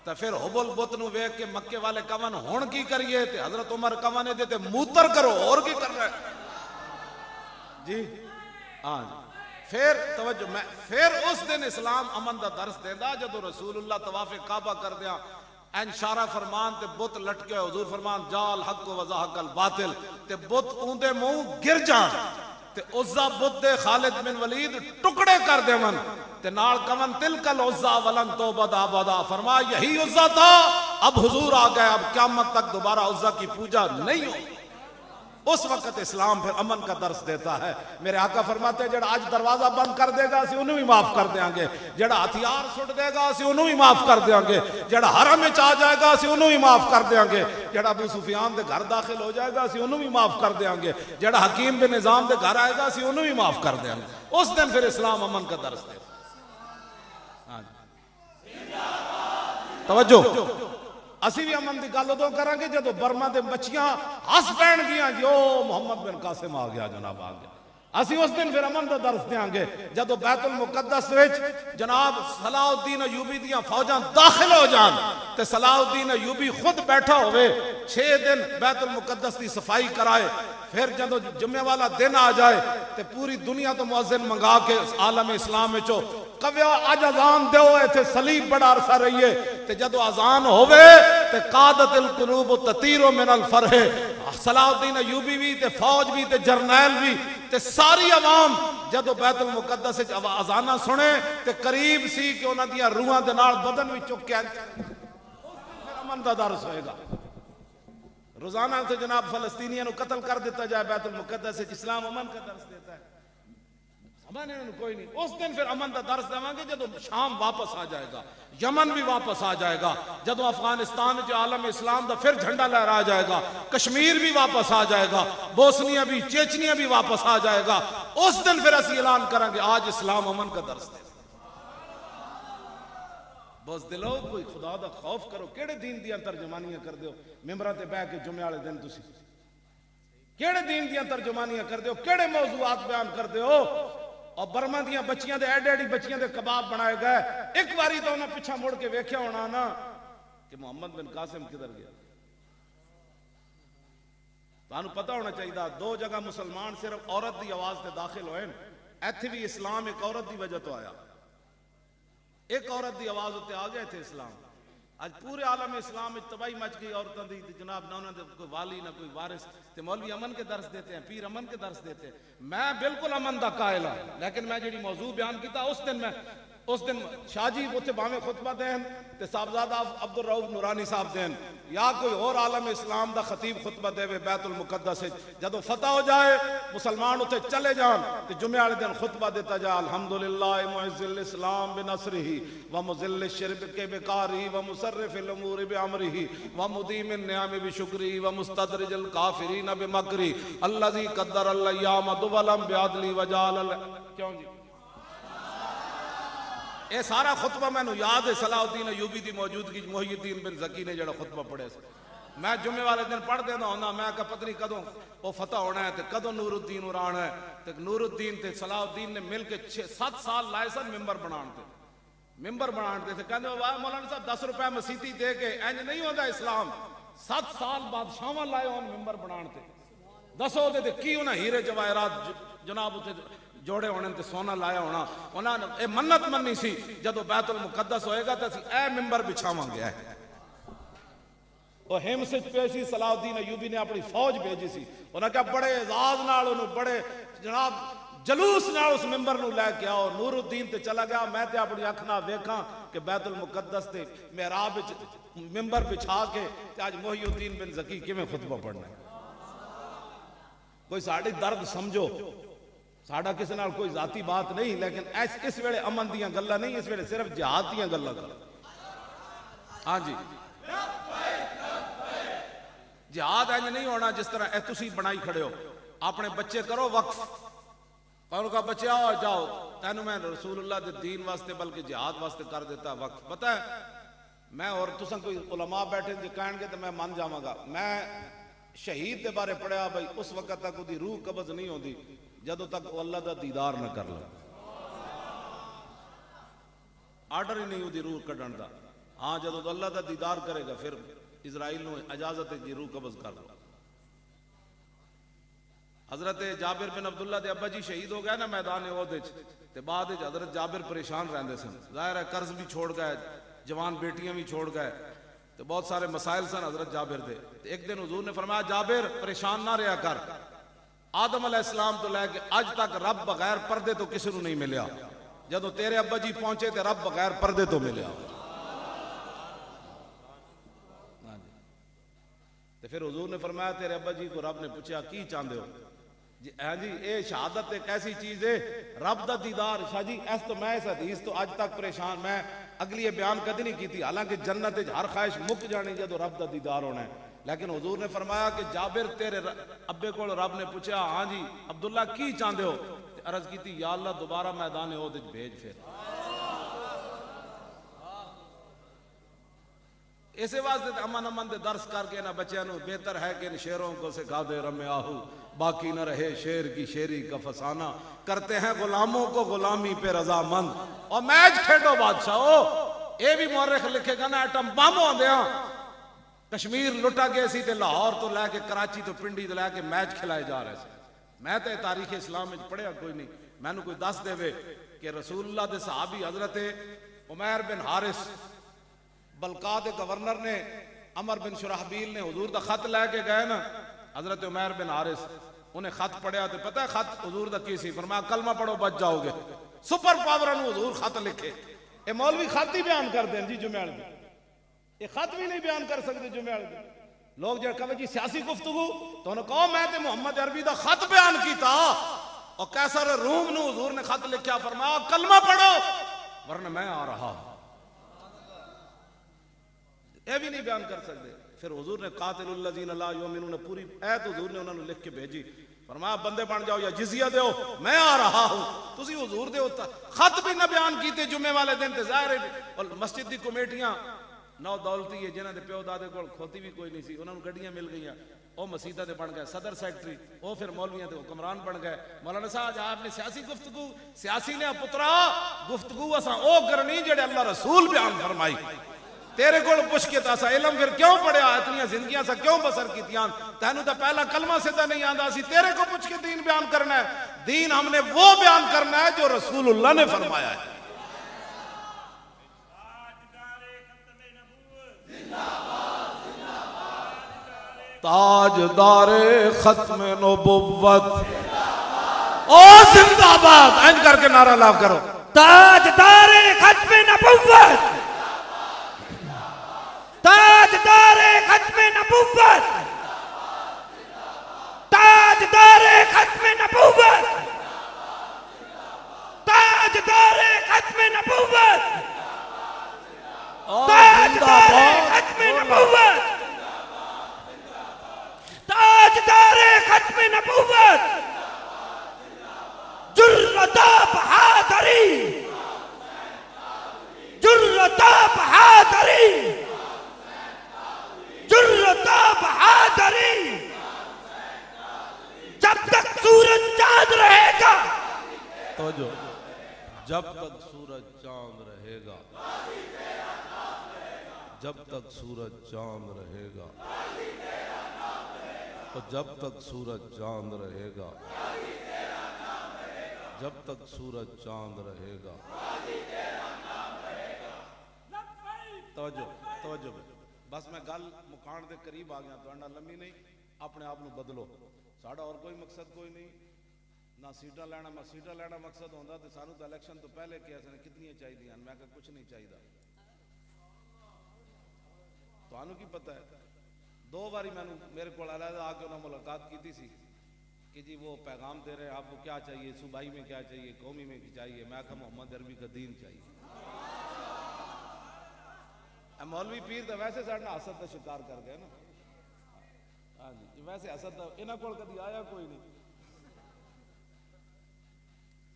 तो फिर हुबल बुत नु वेख के मक्के वाले कवन हुण की करिए, ते हजरत उमर कवन दे ते मूतर करो, और की कर रहा है जी। हाँ फिर तवज्जो, मैं फिर उस दिन इस्लाम अमन का दर्स देंदा जदों रसूलुल्लाह तवाफे काबा कर दिया इशारा फरमान ते बुत लटके, हुजूर फरमान जाल हक व ज़हकल बातिल, ते बुत ऊंदे मुंह गिर जान ते उज़्ज़ा बुत दे खालिद बिन वलीद टुकड़े कर देवन ते नाल कवन तिलकल उज़्ज़ा वलन तौबद आबदा। फरमा यही उज़्ज़ा था, अब हुजूर आ गए, अब क़यामत तक दोबारा उज़्ज़ा की पूजा नहीं हो। उस वक्त इस्लाम फिर अमन का दर्स देता है। मेरे आका फरमाते हैं जेड़ा आज दरवाजा बंद कर देगा असी उन्हें भी माफ कर देंगे, जेड़ा हथियार सुट देगा असी उन्हें भी माफ कर देंगे, जेड़ा हरम में आ जाएगा असी उन्हें भी माफ कर देंगे, जेड़ा अबू सुफियान के घर दाखिल हो जाएगा असी उन्हें भी माफ कर देंगे, जेड़ा हकीम बिन निजाम के घर आएगा असी उन्हें भी माफ कर देंगे। उस दिन फिर इस्लाम अमन का दर्स देता। तवज्जो, असी भी अमन की गल उदों करांगे जदों बर्मा दे बच्चियां हस पैण गियां जो मोहम्मद बिन कासिम आ गया, जनाब आ गया। असी उस दिन फिर अमन का दर्स देंगे जदों बैतुल मुकद्दस विच जनाब सलाउद्दीन अयूबी दियां फौजां दाखिल हो जान ते सलाउद्दीन अयूबी खुद बैठा होवे 6 दिन बैतुल मुकद्दस की सफाई कराए। फिर जदों जुम्मे वाला दिन आ जाए तो पूरी दुनिया तो मुअज्जिन मंगा के आलम इस्लाम विचों कव्या अज अजान दो, इत्थे सलीब बड़ा अरसा रहिए ते जदों अजान होवे ते कादतिल कुलूब ततीरो मिनल फरहे। सलाउद्दीन अयूबी भी ते फौज भी ते जरनैल भी ते सारी अवाम जदों बैतुल मुकद्दस विच अजाना सुने ते करीब सी कि उन्हां दियां रूहां दे नाल बदन विच चुक्या अमन दा दर्स होएगा। रोजाना से जनाब फलस्तीनियों को कत्ल कर दिता जाए बैतुल मुकद्दस विच, इस्लाम अमन का दर्स देता है। कोई नहीं, उस दिन फिर अमन का दर्स देवांगे जदों शाम वापस आ जाएगा, यमन भी वापस आ जाएगा, जदों अफगानिस्तान जो आलम इस्लाम का फिर झंडा लहरा जाएगा, कश्मीर भी वापस आ जाएगा, बोस्निया भी चेचनिया भी वापस आ जाएगा। उस दिन फिर असी ऐलान करेंगे आज इस्लाम अमन का दर्स दे। बस दिलो कोई खुदा दा खौफ करो, केड़े दीन दियां तर्जुमानियां कर दो मिंबरां ते बैठ के जुम्मे वाले दिन तुसी केड़े दीन दियां तर्जुमानियां कर दो, केड़े मौजूआत बयान कर दो। और बर्मा दियां बच्चियां दे एडे एडी बच्चियां दे कबाब बनाए गए। एक बारी तो उन्हें पिछा मुड़ के वेख्या होना ना कि मोहम्मद बिन कासिम किधर गया। तुहानू पता होना चाहिए 2 जगह मुसलमान सिर्फ औरत की आवाज से दाखिल होए, इत्थे भी इस्लाम एक औरत की वजह तो आया, एक औरत की आवाज उत्ते आ गया थे इस्लाम। आज पूरे आलम इस्लाम में तबाही मच गई औरतों की, जनाब ना उन्होंने कोई वाली ना कोई वारिस, ते मौलवी अमन के दर्स देते हैं, पीर अमन के दर्स देते हैं। मैं बिल्कुल अमन का कायल हाँ, लेकिन मैं जी मौजू बयान किया उस दिन शाह जी उत्थे भावें खुतबा देन ते साहबजादा अब्दुल रऊफ नूरानी साहब देन या कोई और आलम इस्लाम का खतीब खुतबा देवे बैतुल मुकद्दस जदों फतह हो जाए मुसलमान उत्थे चले जान ते जुमे वाले दिन खुतबा देता जाए अल्हम्दुलिल्लाह मुइज़्ज़िल इस्लाम बिनसरिही व मुज़िल्लिश शिर्क के बिकारी व मुसर्रिफिल उमूर बिअमरिही व मुदीमिन नियाम बिशुक्री व मुस्तदरिजिल काफिरीन बिमकरी अल्लज़ी क़द्दरल अय्याम दुवलन बिअदली व जालल। क्यों जी ये सारा खुतबा मैनू याद है, सलाउद्दीन अयूबी की मौजूदगी मोहिउद्दीन बिन ज़की ने जो खुतबा पढ़े। मैं जुम्मे वाले दिन पढ़ देता होंदा, मैं कहा पता नहीं कदों वो फतह होना है, तो कदों नूरुद्दीन उर आना है। तो नूरुद्दीन ते सलाउद्दीन ने मिल के 6-7 साल लाए सन मिंबर बनाने थे। कहते वाह मौलाना साहब 10 रुपए मसीती दे के इंज नहीं होता इस्लाम। 7 साल बादशाह लाए उन मिंबर बनाने, दसो की उन्हें हीरे जवाहरात जनाब उते जोड़े होने ते सोना लाया होना। उन्होंने ये मन्नत मन्नी सी जदों बैतुल मुकद्दस होएगा तो असीं ए मिंबर बिछावांगे। वो हिम्स पेशी सलाउद्दीन अयूबी ने अपनी फौज भेजी सी, उन्हें कहा बड़े एजाज नाल उन्हें बड़े जनाब जलूस नाल उस मिंबर नूं लैके आओ। नूरुद्दीन ते चला गया, मैं ते अपनी अख नाल वेखां कि बैतुल मुकद्दस ते मेहराब विच मिंबर बिछा के अज मोहिउद्दीन बिन ज़की किवें खुतबा पढ़ना। कोई साडी दर्द समझो, साडा किसी नाल कोई जाती बात नहीं, लेकिन इस वेले अमन दियां गल्लां नहीं, इस वेले सिर्फ जिहाद दियां गल्लां कर। हाँ जी जिहाद इंज नहीं होना जिस तरह तुसी बनाई खड़े हो। अपने बच्चे करो वक्फ, कौन का बच्चा हो जाओ तेन मैं रसूलुल्लाह दे दीन वास्ते बल्कि जिहाद वास्ते कर देता वक्त पता है मैं और तुसा कोई उलमा बैठे जो कहेंगे तो मैं मान जावांगा मैं शहीद के बारे पढ़िया भाई उस वक्त तक उसकी रूह कब्ज नहीं होती जदों तक वो अल्लाह का दीदार न कर लो आर्डर ही नहीं उसकी रूह कढ़न का हाँ जदों तो अल्लाह का दीदार करेगा फिर इजराइल को इजाजत है कि रूह कब्ज कर लो हजरत जाबिर बिन अब्दुल्ला के अब्बा जी शहीद हो गए ना मैदान ओहद ते बाद हजरत जाबिर परेशान रहते सन जाहिर है कर्ज भी छोड़ गए जवान बेटियां भी छोड़ गए तो बहुत सारे मसाइल सन हजरत जाबिर दे एक दिन हुजूर ने फरमाया जाबिर परेशान ना रहा कर आदम अलैहिस्सलाम तो लैके अज तक रब बगैर पर्दे तो किसी को नहीं मिलया जदों तेरे अब्बा जी पहुंचे तो रब बगैर पर्दे तो मिलया तो फिर हुजूर ने फरमाया तेरे अब्बा जी को रब ने पूछा की चाहते हो हाँ जी ये शहादत एक ऐसी चीज है रब दा दीदार शाह जी ऐस तो मैं इस हदीस तो अज तक परेशान मैं अगली ये बयान कदी नहीं की थी हालांकि जन्नत हर ख्वाहिश मुक जानी जो रब दा दीदार होना है लेकिन हुजूर ने फरमाया कि जाबिर तेरे अब्बे को रब ने पूछा हाँ जी अब्दुल्ला की चाहते हो अर्ज की थी या अल्लाह दोबारा मैदान ओहद भेज फिर इसे वास्ते अमन अमन दे दर्श करके ना बच्चों बेहतर है कि इन शेरों को सिखा दे रमे आहू बाकी न रहे शेर की शेरी का फसाना करते हैं गुलामों को गुलामी पे रजामंद और मैच खेडो बादशाह ये भी मौरख लिखेगा ना एटम बम आंदे कश्मीर लुटा गए सी ते लाहौर तो लैके कराची तो पिंडी तो लैके मैच खिलाए जा रहे थे मैं तो तारीख इस्लाम में पढ़िया कोई नहीं मैनू कोई दस देवे कि रसूलुल्लाह दे सहाबी हजरत उमैर बिन हारिस बलका के गवर्नर ने अमर बिन शुराहबील ने हुजूर का खत लैके गए ना हजरत उमैर बिन हारिस उन्हें खत पढ़िया तो पता है खत हुजूर का की सी फरमाया कलमा पढ़ो बच जाओगे सुपर पावर हुजूर खत लिखे ये मौलवी खत ही बयान कर दें जी जुमेल में ये खत भी नहीं बयान कर सकते जुमेल में लोग जो कहे जी सियासी गुफ्तगू तो उन्हें कहो मैं तो मोहम्मद अरबी का खत बयान किया और कैसर रूम ने हुजूर ने खत लिखा फरमाया कलमा पढ़ो वरना मैं आ रहा हूं यह भी नहीं बयान कर सकते फिर हुजूर ने कातिलुल्लज़ीना ला युमिनून पूरी ऐत हुजूर ने उन्होंने लिख के भेजी फरमाया बंदे बन जाओ या जिजिया दो मैं आ रहा हूं तुसी हुजूर दे होता खत भी ना बयान कीते जुम्मे वाले दिन ते ज़ाहिर और मस्जिद दी कमेटियां नौ दौलती है जिन्हां दे प्यो दादे कोल खोती भी कोई नहीं सी उन्हां नूं गड्डियां मिल गईयां ओ मसीदा दे बन गए सदर सेक्रेटरी ओ फिर मौलवियां ते हुक्मरान बन गए मौलाना साहब आपने सियासी गुफ्तगू सियासी ने पुत्रा गुफ्तगू असां ओ करनी जेड़े अल्लाह रसूल बयान फरमाई तेरे को पुछ के तासा इलम फिर क्यों पढ़िया इतनी जिंदगियां सा क्यों बसर की तेन तो पहला कलमा सीधा नहीं आता सी तेरे को पूछ के दीन बयान करना है दीन हमने वो बयान करना है जो रसूलुल्लाह ने फरमाया है ताजदारे खत्म नबुव्वत ओ जिंदाबाद इंज करके नारा लाभ करो ताजदारे खत्म नबुव्वत ताजदारे खत्म नबुव्वत ताजदारे खत्म नबुव्वत ताजदारे खत्म नबुव्वत ताजदारे खत्म नबुव्वत ताजदारे खत्म नबुव्वत जुर्रता बहादुरी जुर्रता बहादुरी जुर्रता बहादुरी जब तक सूरज चांद रहेगा तो जो जब तक सूरज चांद रहेगा जब तक सूरज चांद रहेगा तो जब तक सूरज चांद रहेगा जब तक सूरज चांद रहेगा तवज्जो बस मैं गल मुकान के करीब आ गया तो लंबी नहीं अपने आप को बदलो साड़ा और कोई मकसद कोई नहीं ना सीटा लैना मकसद होता तो सानू तो इलेक्शन तो पहले किया कितनी चाहिए मैं कहा कुछ नहीं चाहिए तो की पता है दो बारी मैं मेरे को अलग आके उन्होंने मुलाकात की थी कि जी वो पैगाम दे रहे आपको क्या चाहिए सूबाई में क्या चाहिए कौमी में क्या चाहिए मैं कहा मोहम्मद अरबी का दीन चाहिए मौलवी पीर तो वैसे साढ़े हसद का शिकार कर गए ना हाँ जी वैसे हसद इन्होंने को कभी आया कोई नहीं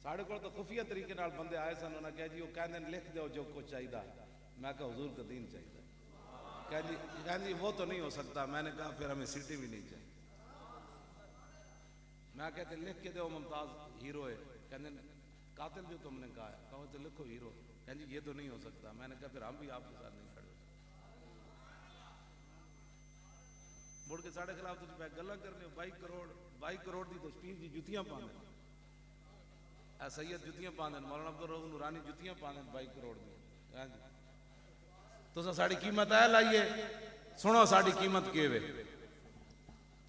साढ़े को तो खुफिया तरीके नाल बंदे आए सन, उन्हें कहा जी वो कहते लिख दो जो कुछ चाहिए। मैं कहा हुजूर का दीन चाहिए। कह जी वो तो नहीं हो सकता। मैंने कहा फिर हमें सिटी भी नहीं चाहिए। मैं कहते लिख के दो मुमताज हीरो है। कहते कातिल जो तुमने कहा है, कहो तो लिखो हीरो। कह जी ये तो नहीं हो सकता। मैंने कहा फिर हम भी आपके साथ नहीं खड़े। मुड़ के साढ़े खिलाफ तुझ गल्ला करने 22 करोड़ की तो पीर जी जुतियां पाने, सैयद जुतियां पाने, मौलाना अब्दुल रऊफ नूरानी जुतियां पाने 22 करोड़ दी। तो साड़ी कीमत है लाइए, सुनो साड़ी कीमत के वे।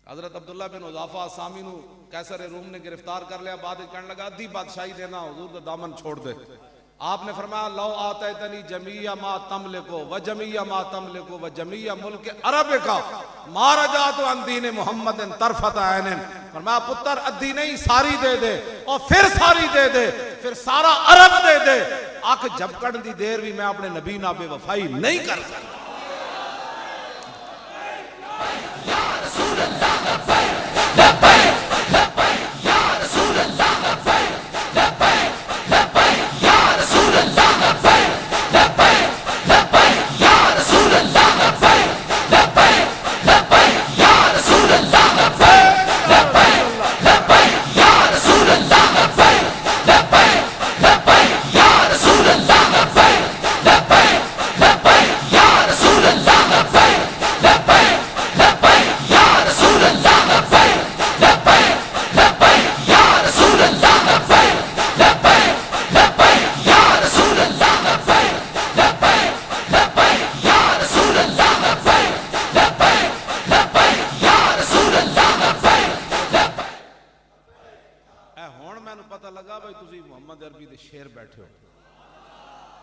हजरत अब्दुल्ला बिन उजाफा सामी नू कैसर रूम ने गिरफ्तार कर लिया। बाद कहने लगा अद्धी बादशाही देना, हुजूर का दामन छोड़ दे। आपने फरमाया लो आते तनी जमिया मा तमले को व जमिया मा तमले को व जमिया मुल्क अरब का मारा जा तो अंदीन मोहम्मद तरफत आयन। फरमाया पुत्र अद्धी नहीं सारी दे दे, और फिर सारी दे दे, फिर सारा अरब दे दे। अख झपकन दी देर भी मैं अपने नबी ना बेवफाई नहीं कर सकता।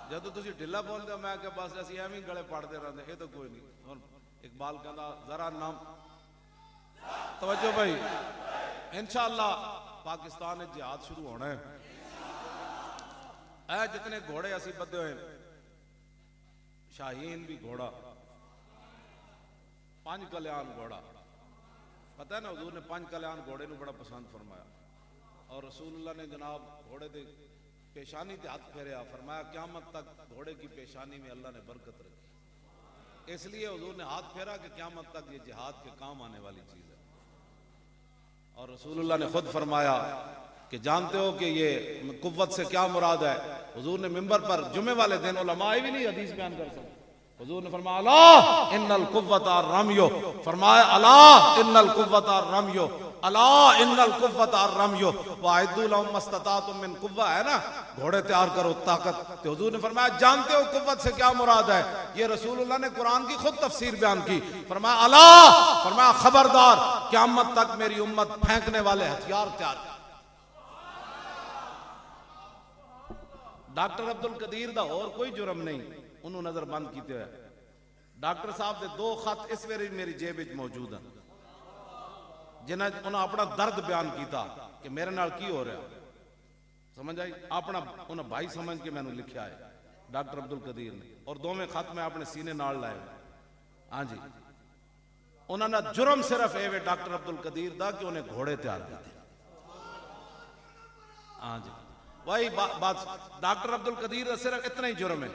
जदों तुसी ढिला बोलते हो मैं क्या बस असं एवं गले पढ़ते रहते, ये तो कोई नहीं। हुण इकबाल कहता जरा नाम तवज्जो भाई, इंशाअल्लाह पाकिस्तान में जिहाद शुरू होना है। ऐ जितने घोड़े असी बधे हुए, शाहीन भी घोड़ा, 5 कल्याण घोड़ा, पता है ना हुजूर ने 5 कल्याण घोड़े को बड़ा पसंद फरमाया। और रसूलुल्लाह ने जनाब घोड़े दे पेशानी ते हाथ फेरिया, फरमाया क़यामत तक घोड़े की पेशानी में अल्लाह ने बरकत रखी। इसलिए हुजूर ने हाथ फेरा कि क़यामत तक ये जिहाद के काम आने वाली चीज है। और रसूलुल्लाह ने खुद फरमाया कि जानते हो कि ये कुव्वत से क्या मुराद है। हुजूर ने मिंबर पर जुमे वाले दिन उलमा भी नहीं हदीस बयान कर सकते। हुजूर ने फरमाया अला इन्नल कुव्वत रम्यो, फरमाया अला इन्नल कुव्वत रम्यो, अला इन्नल कुव्वत रम्यो वाइदु लहुम मस्ततातुम मिन कुव्वा, है ना, घोड़े तैयार करो ताकत। तो हुजूर ने फरमाया जानते हो कुव्वत से क्या मुराद है। ये रसूलुल्लाह ने कुरान की खुद तफसीर बयान की। फरमाया अला, फरमाया खबरदार क़यामत तक मेरी उम्मत फेंकने वाले हथियार तैयार। डॉक्टर अब्दुल कदीर दा और कोई जुर्म नहीं, उन्होंने नजर बंद किते हुए। डॉक्टर साहब के 2 खत इस वेरी मेरी जेब विच मौजूद हैं, जिन्हें उन्हें अपना दर्द बयान किया कि मेरे नाल की हो रहा। समझ आई, अपना उन्हें भाई समझ के मैंने लिखा है डॉक्टर अब्दुल कदीर ने, और दोवें खत मैं अपने सीने नाल लाए। हाँ जी, उन्होंने जुर्म सिर्फ ये डॉक्टर अब्दुल कदीर दा कि उन्हें घोड़े तैयार किए। हाँ जी, वही बात डॉक्टर अब्दुल कदीर का सिर्फ इतना ही जुर्म है।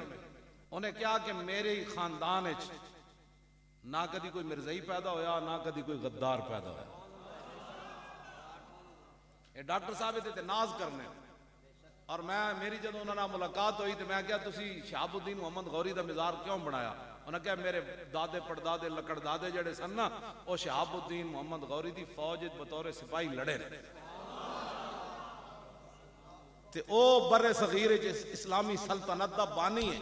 उन्हें क्या कि मेरे खानदान ना कदी कोई मिर्जई पैदा होया, ना कदी कोई गद्दार पैदा होया। ये डॉक्टर साहब इहदे ते नाज करने। और मैं मेरी जब उन्होंने मुलाकात हुई तो मैं क्या तुसी शहाबुद्दीन मोहम्मद गौरी का मज़ार क्यों बनाया। उन्हें क्या मेरे दादे पड़दादे लकड़दादे जड़े सन ना, वो शहाबुद्दीन मोहम्मद गौरी की फौज बतौर सिपाही लड़े ते ओ बरे सगीर इस्लामी सल्तनत का बानी है।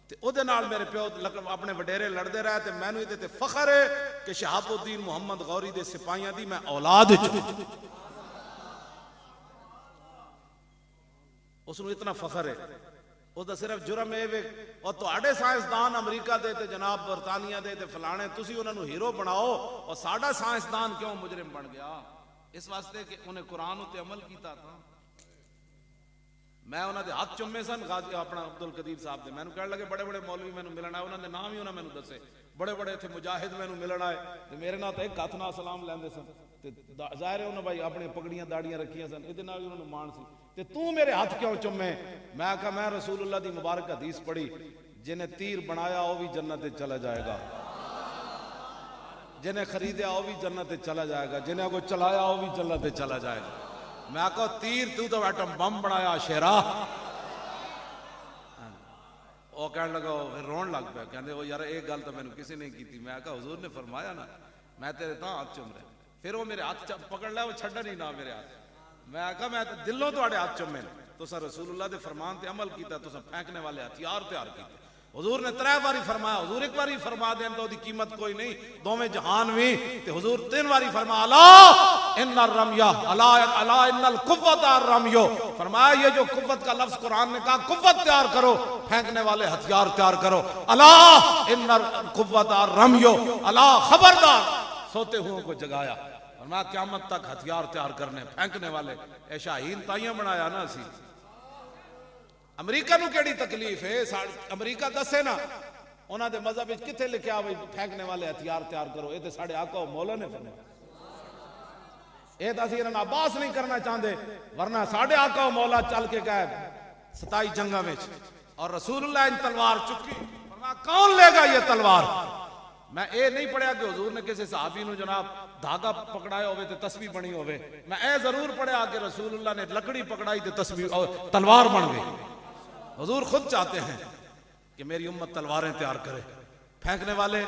ते ओदे नाल मेरे प्यो अपने वडेरे लड़ते रहे। ते मैनू इहदे ते फखर है कि शहाबुद्दीन मोहम्मद गौरी दे सिपाहियां दी मैं औलाद उसनू इतना फखर है। उसका सिर्फ जुर्म है वे और तुहाडे साइंसदान अमरीका दे ते जनाब बरतानिया दे ते फलाने तुसी उन्होंने हीरो बनाओ और साडा साइंसदान क्यों मुजरिम बन गया। इस वास्ते कि उन्हें कुरान उत्ते अमल किया था। मैं उन्होंने हाथ चुमे सन गाजी अपना अब्दुल कदीर साहब के। मैंने कह लगे बड़े बड़े मौलवी मैंने मिलना है, उन्होंने नाम ही उन्होंने मैंने दसे बड़े बड़े इतने मुजाहिद मैनू मिलन आए तो मेरे नाल तो एक हथ नाल सलाम लैंदे सन ते ज़ाहिर है उन्होंने भाई अपनी पगड़ियां दाड़ियां रखियां सन इहदे नाल उन्होंने मान सी ते तू मेरे हाथ क्यों चुमे मैं आखा मैं रसूलुल्लाह दी मुबारक हदीस पढ़ी जिन्हें तीर बनाया वो भी जन्नत चला जाएगा जिन्हें खरीदा वो भी जन्नत चला जाएगा जिन्हें कोई चलाया वो भी जन्नत चला जाएगा मैं आखो तीर तू तो एटम बम बनाया शेरा वो कहने लगा फिर रोन लग पाया कहते वो यार एक गल तो मैंने किसी ने की मैं आखा हुजूर ने फरमाया ना मैं तेरे तो हाथ चुम रहा फिर वो मेरे हाथ पकड़ लिया वो छड्डा नहीं ना मेरे हाथ मैं आखा मैं दिलों तो हाथ चुमे तुसा रसूलुल्लाह दे फरमान ते अमल किया तुसा फेंकने वाले हथियार तैयार किए हुजूर ने 3 बारी फरमाया हुजूर एक बारी फरमा दें तो कीमत कोई नहीं दोवें जहान भी ते हुजूर 3 बारी फरमा अला इन्नर रमिया अला अला इन्नल कुव्वत रमियो फरमाया ये जो कुव्वत का लफ्ज कुरान ने कहा कुव्वत तैयार करो फेंकने वाले हथियार तैयार करो अला इन्नर कुव्वत रमियो अला खबरदार सोते हुओं को जगाया फरमाया क़यामत तक हथियार तैयार करने फेंकने वाले ए शाहीन ताइयां बनाया ना असी अमरीका नूं केड़ी तकलीफ है अमरीका दसे ना उन्होंने मजहब किथे लिखा भाई फेंकने वाले हथियार तैयार करो ये तो साढ़े आका मौला ने फरमाया ये तो असीं इन्हां अब्बास नहीं करना चाहते वरना साढ़े आका मौला चल के गए 27 जंगा में और रसूलुल्लाह इन तलवार चुकी फरमाया कौन लेगा ये तलवार मैं ये नहीं पढ़िया कि हुजूर ने किसी सहाबी नूं जनाब धागा पकड़ाया होवे ते तस्बीह बनी होवे मैं ये जरूर पढ़िया कि रसूलुल्लाह ने लकड़ी पकड़ाई ते तस्बीह तलवार बन गई हुजूर खुद चाहते हैं कि मेरी उम्मत तलवारें तैयार करे फेंकने वाले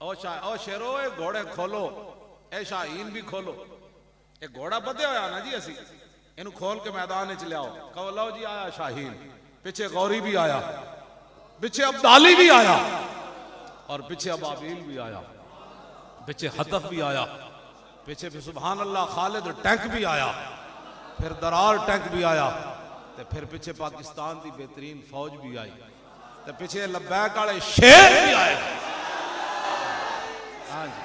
ओ शेरो ए घोड़े खोलो ए शाहीन भी खोलो ए घोड़ा बधे होया ना जी असी इनू खोल के मैदान च लियाओ कहो लो जी आया शाहीन पीछे गौरी भी आया पीछे अब्दाली भी आया और पीछे अबाबील भी आया पीछे हतफ भी आया पीछे भी सुभान अल्लाह खालिद टैंक भी आया फिर दरार टैंक भी आया ते फिर पीछे पाकिस्तान की बेहतरीन फौज भी आई ते पीछे लब्बैक वाले शेर भी आए हाँ जी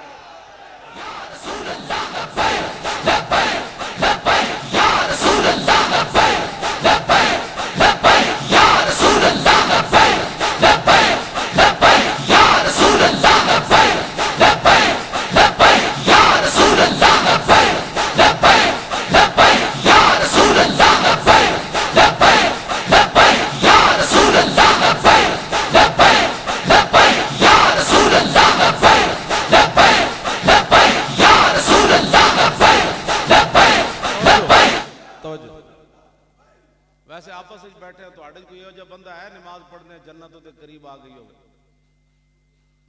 वैसे आपस में बैठे तो कोई जो बंदा है नमाज पढ़ने जन्नत के करीब आ गई हो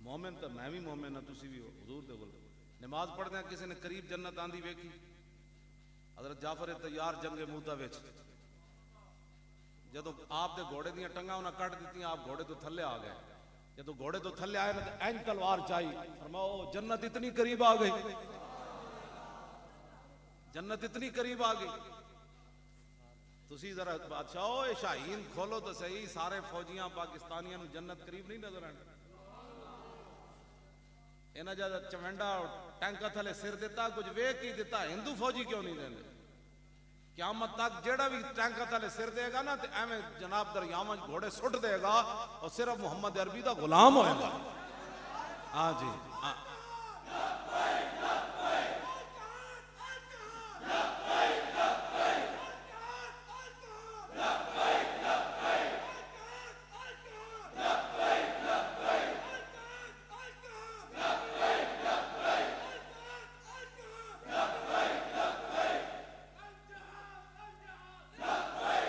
मोमिन तो मैं भी मोमिन हाँ तुसी भी हो हुजूर दे कोल नमाज पढ़ने किसी ने करीब जन्नत आंदी वेखी हजरत जाफर तैयार जंगे मूता विच जदों आप दे घोड़े दी टंगा उन्हें कट दी आप घोड़े तो थले आ गए जदों घोड़े तो थले आए ना तो इंज तलवार चाहिए फरमाओ जन्नत इतनी करीब आ गई जन्नत इतनी करीब आ गई तुसी जरा बादशाह ये शाहीन खोलो तो सही सारे फौजियां पाकिस्तानियों नूं जन्नत करीब नहीं नजर आनी इन्हां ज्यादा चवंडा टैंका थले सिर दिता कुछ वेख ही दिता हिंदू फौजी क्यों नहीं देंगे क़यामत तक जेड़ा भी टैंका थले सिर देगा ना तो एवं जनाब दरियावां घोड़े सुट देगा और सिर्फ मुहम्मद अरबी का गुलाम होएगा हाँ जी हाँ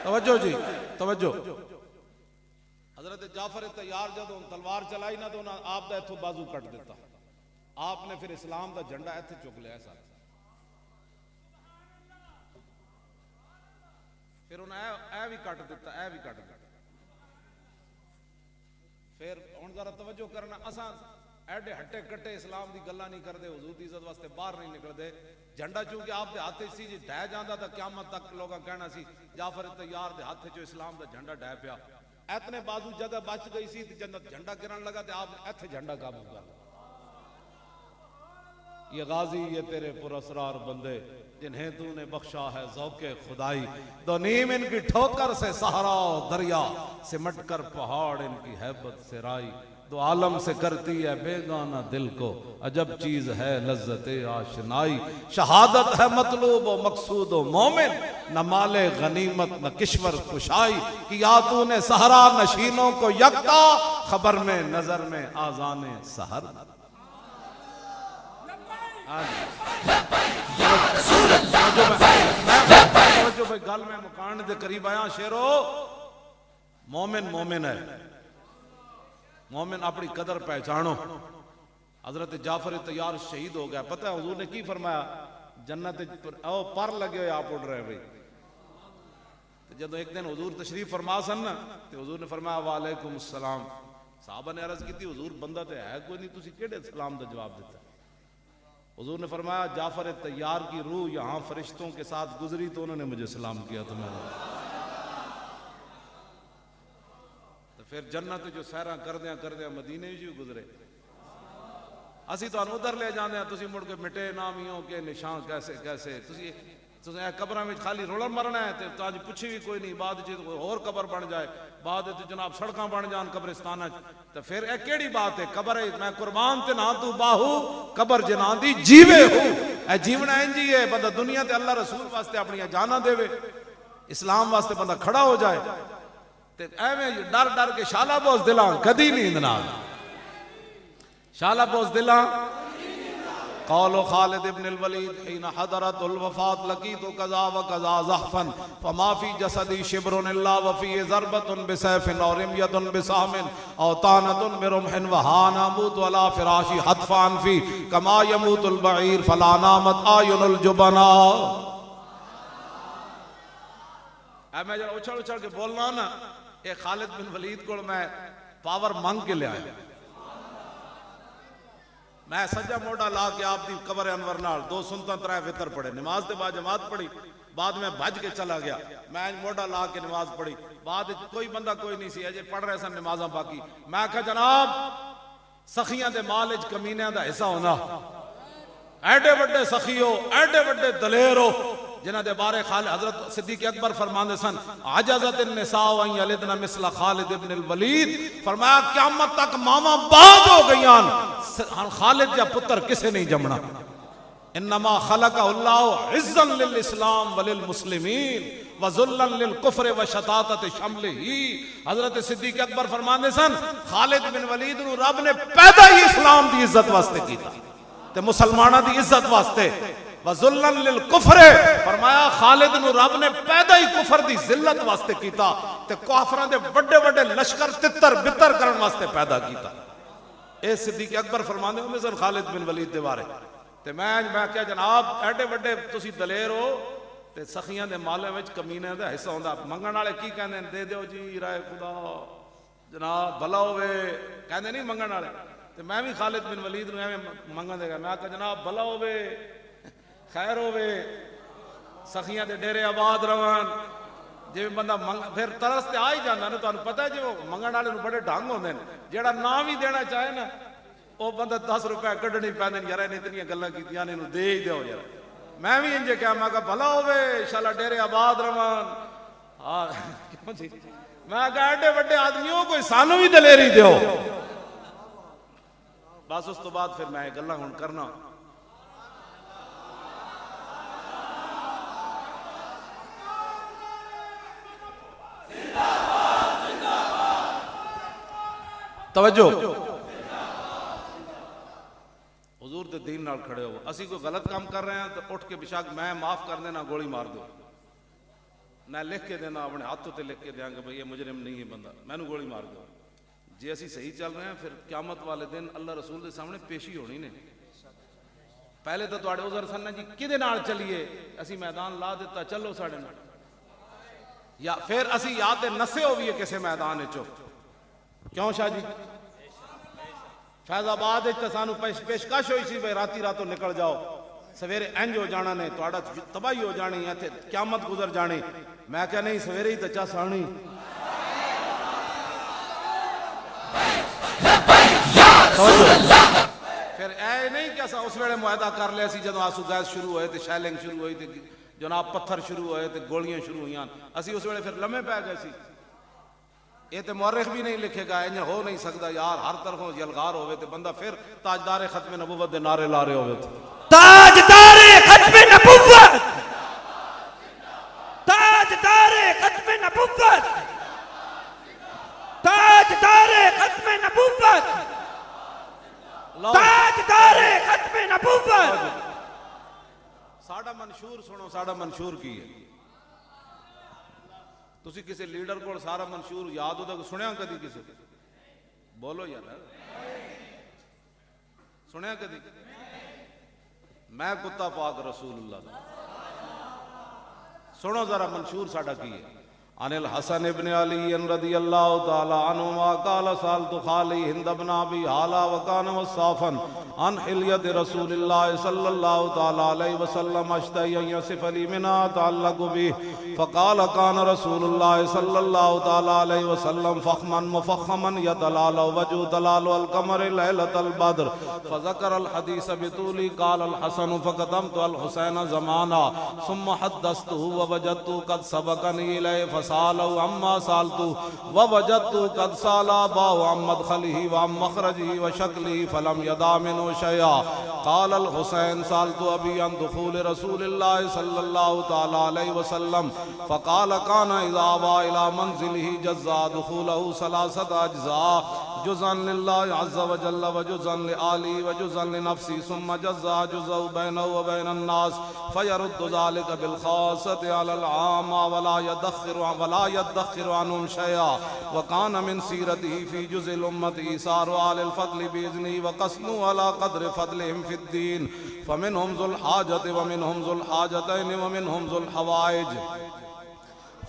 तवज्जो जी तवज्जो हजरत जाफर तैयार जब तलवार चलाई ना तो आप दा इथों बाजू कट दिता आपने फिर इस्लाम का झंडा इत्थे चुक लिया सारा फिर उन्हें ए भी कट दिता ए भी कट दिता फिर हुण जरा तवज्जो करना असां एडे हट्टे कट्टे इस्लाम की गल्लां नहीं करते हुजूर की इज्जत वास्ते बाहर नहीं निकलते झंडा चूंकि आप दे हाथ सी जी ढह जाता तो क़यामत तक लोग कहना सी जाफर तैयार दे हाथ चो इस्लाम का झंडा ढह पिया इतने बाजू जगह बच गई सी जन्नत झंडा गिरन लगा तो आप इत्थे झंडा काबू कर ये गाजी ये तेरे पुरअसरार बंदे जिन्हें तूने बख्शा है ज़ौक़े खुदाई दो नीम इनकी ठोकर से सहारा दरिया सिमट कर पहाड़ इनकी हैबत से राई दो आलम से करती है बेगाना दिल को, अजब चीज है लज्जते आशनाई। शहादत है मतलूब व मकसूद व मोमिन, न माले गनीमत न किश्वर कुशाई। किया तूने सहरा नशीनों को यकता, खबर में नजर में आजाने सहर। जो भाई गल में मुकान दे करीब आया, शेरो मोमिन मोमिन है, मोमिन अपनी कदर पहचानो। हजरत जाफर तैयार शहीद हो गया, पता है हुजूर ने की फरमाया, जन्नत पर लगे हुए आप उड़ रहे भाई। तो जब एक दिन हुजूर तशरीफ फरमा सन ना, तो हुजूर ने फरमाया वालेकुम सलाम। साहबा ने अर्ज की थी हुजूर बंदा तो है कोई नहीं, तुसी केड़े सलाम का जवाब देता। हुजूर ने फरमाया जाफर तैयार की रूह यहाँ फरिश्तों के साथ गुजरी तो उन्होंने मुझे सलाम किया। तो मैंने फिर जन्नत जो सैरा करदे मदीने भी गुजरे। असी तो उधर ले जाते हैं, तुसी मुड़ के मिटे नामियों के निशान कैसे कैसे। तुसी कबर में खाली रोला मरना है तो अज पुछी भी कोई नहीं, बाद कोई और कबर बन जाए, बाद जनाब सड़क बन जान कब्रिस्तान। तो फिर यह केड़ी बात है, कबर मैं कुर्बान ते ना तू बाहू, कबर जना दी जीवे हूं। ए जीवना इंज ही है, बंदा दुनिया ते अल्लाह रसूल वास्ते अपनी जाना देवे, इस्लाम वास्ते बंदा खड़ा हो जाए। एवें डर डर के शाला बोस दिला कदी नींद ना, शाला बोस दिला। कौलो खालिद इब्न अल-वलीद हिन हदरतुल वफात लकीतु कज़ा व कज़ा ज़हफ़न फमा फी जसदी शिब्रुन इल्ला व फी ज़रबतुन बिसैफ़िन और रिमयतुन बिसामिन औ तानतुन बिरुमहिन व हाना अमूतु अला फ़िराशी हत्फ़ान फ़ी कमा यमूतुल बईर फला नामत आयुनुल जुबना। मैं जरा उछल उछल के बोलना ना, ये खालिद बिन वलीद को मैं पावर मांग के ले आया। मैं सज्जा मोटा ला के आप दी कबर अनवर नाल 2 सुनता 3 वितर पढ़े, नमाज के बाद जमात पढ़ी, बाद में भज के चला गया। मैं मोटा ला के नमाज पढ़ी, बाद कोई बंदा कोई नहीं सी, अजे पढ़ रहे सन नमाजा बाकी। मैं आखा जनाब सखियां दे माल च कमीनियां दा हिस्सा होना, एडे बड़े सखी हो, एडे बड़े दलेर हो, जिन्हां दे बारे हजरत सिद्दीक अकबर फरमाते सन आजज़त निसा व यलिदना मिसला खालिद इब्न अल-वलीद। फरमाया क़यामत तक मामा बाद हो गईयां, खालिद या पुत्र किसे नहीं जमना। इन्नमा खलक़हुल्लाहु इज़्ज़न लिल इस्लाम व लिल मुस्लिमीन व ज़ुल्लन लिल कुफ्र व शतातत शमलिही। हजरत सिद्दीक अकबर फरमाते सन खालिद बिन वलीद नु रब ने पैदा ही इस्लाम दी इज्जत वास्ते कीता ते मुसलमानां दी इज्जत वास्ते। वज़ुल्लन लिल कुफ्र फरमाया खालिद नु रब ने पैदा ही कुफर दी जिल्लत वास्ते कीता ते काफरां दे बड़े बड़े लश्कर तितर बितर करन वास्ते पैदा कीता। ए सिद्दीक अकबर फरमांदे हुंदे सन खालिद बिन वलीद दे बारे। ते मैं क्या जनाब एडे बड़े तुसी दलेर हो ते सखियां दे माले विच कमीने दा हिस्सा हुंदा। मंगण वाले की कहंदे ने दे दियो जी राय खुदा जनाब भला होवे, कहंदे नहीं मंगण वाले। ते मैं भी खालिद बिन वलीद नु एवें मंगण देगा, मैं आखा जनाब भला होवे, खैर होवे, सखियां दे डेरे आबाद रहन। जिवें बंदा फिर तरस ते आ ही जांदा ना, तुहानू पता है जी वो मंगण वाले बड़े ढंग होंदे ने, जेड़ा ना भी देना चाहे ना वो बंदा 10 रुपए कड्ढने पैंदे ने, यार इन्हें इतनी गल्लां कीतियां ने, इन्हू दे ही दो यार। मैं भी इंजे क्या मैं कहा भला होवे इंशाल्लाह डेरे आबाद रहन। हाँ क्यों जी, मैं कहा एडे बड़े आदमियों कोई सानू भी दलेरी दो। बस उस तो बाद फिर मैं गल्लां हुण करना। तवज्जो हुजूर दे दीन नाल खड़े हो। असी कोई गलत काम कर रहे हैं तो उठ के बेशक मैं माफ कर देना, गोली मार दो, मैं लिख के देना अपने हाथों ते लिख के देंगे भाई ये मुजरिम नहीं है बंदा, मैनू गोली मार दो। जे असी सही चल रहे हैं फिर क़यामत वाले दिन अल्लाह रसूल के सामने पेशी होनी ने। पहले तो तुहाडे उज़र सन जी किदे नाल चलिए, असी मैदान ला दिता चलो साडे नाल, या फिर असी या ते नसे हो भी किसी मैदान चो। क्यों शाह जी फैजाबाद सानू पेशकश हुई सी भाई राती रातों निकल जाओ, सवेरे इंज हो जाना ने, तुहाडा तबाही हो जानी, इत्थे क़यामत गुजर जानी। मैं क्या नहीं सवेरे ही तो चस आनी। फिर ऐ नहीं कि असा उस वेले मुआहदा कर लिया सी जदों आंसू गैस शुरू होए ते शैलिंग शुरू हुई ते जनाब पत्थर शुरू होए ते गोलियां शुरू हुई, असी उस वेले फिर लम्हे पै गए सी। ये तो मौरख भी नहीं लिखेगा, इंज हो नहीं सकता यार, हर तरफों यलगार होवे ते बंदा फिर ताजदार खत्म नबुव्वत दे नारे ला रहे होवे। ताजदार खत्म नबुव्वत, ताजदार खत्म नबुव्वत, ताजदार खत्म नबुव्वत, ताजदार खत्म नबुव्वत। साडा मंशूर सुनो, साडा मंशूर की है। तुसी किसी लीडर को सारा मंशूर याद होता को सुनिया कदी किसी? बोलो यार, सुनिया कदी? मैं कुत्ता पाक रसूलुल्लाह। सुनो जरा मंशूर साडा की है। अनिल हसन इब्न अली रदियल्लाहु ताला अन्हुमा क़ाल सअलतु खाली हिंद इब्न अबी हाला व कान वसाफन अन हिलियत रसूलिल्लाह सल्लल्लाहु ताला अलैहि वसल्लम अश्तई यसिफ अली मिना तअल्लक़ बि फ़क़ाल कान रसूलुल्लाह सल्लल्लाहु ताला अलैहि वसल्लम फ़ख़मन मुफ़ख़मन यतलालु वजहु तलालु अल क़मर लैलतल बद्र फ़ज़कर अल हदीस बितूली क़ाल अल हसन फ़क़दमतु अल हुसैन ज़माना सुम्मा हद्दस्तुहु व वजदतु क़द सबक़नी इलैहि सालु अम्मा सालतु व वजदतु क़द साला बाउ अम्मद खलिही व मखरजी व शक्ली फलम यदा मिनु शया क़ाल अल हुसैन सालतु अबी अन दुखूल रसूलिल्लाह सल्लल्लाहु ताला अलैहि वसल्लम फ़क़ाल कान इज़ा वा इला मंज़िलिही जज़्ज़ा दुखूलहु सलासत अज्ज़ा जुज़अन लिल्लाहि अज़्ज़ा व जल्ल व जुज़अन लिआली व जुज़अन लिनफ़्सी सुम्मा जज़्ज़ा जुज़अन बैनहु व बैनन नास फ़यरुद्दु ज़ालिका बिल ख़ासति अलल आमा वला यदख़िरु अन्हुम शयआ व कान मिन सीरतिही फ़ी जुज़इल उम्मति ईसारु अहलिल फ़ज़्लि बिइज़्निही व क़स्मु अला क़द्रि फ़ज़्लिहिम फ़िद्दीन फ़मिनहुम ज़ुल हाजति व मिनहुम ज़ुल हाजतैनि व मिनहुम ज़ुल हवाइज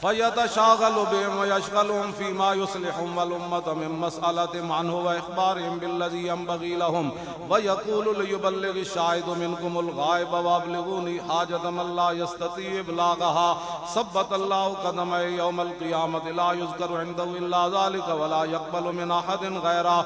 फ़यतशाग़लु बिहिम व यशग़लुहुम फ़ीमा युस्लिहुम वल उम्मत मिन मसअलतिहिम अन्हु व इख़बारिहिम बिल्लज़ी यंबग़ी लहुम व यक़ूलु लियुबल्लिग़ि शाहिदु मिनकुमुल ग़ाइब व अब्लिग़ूनी हाजत मन ला यस्ततीअ इब्लाग़हा सब्बतल्लाहु क़दमैहि यौमल क़ियामति ला युज़करु इंदहु इल्ला ज़ालिका व ला यक़बलु मिन अहदिन ग़ैरा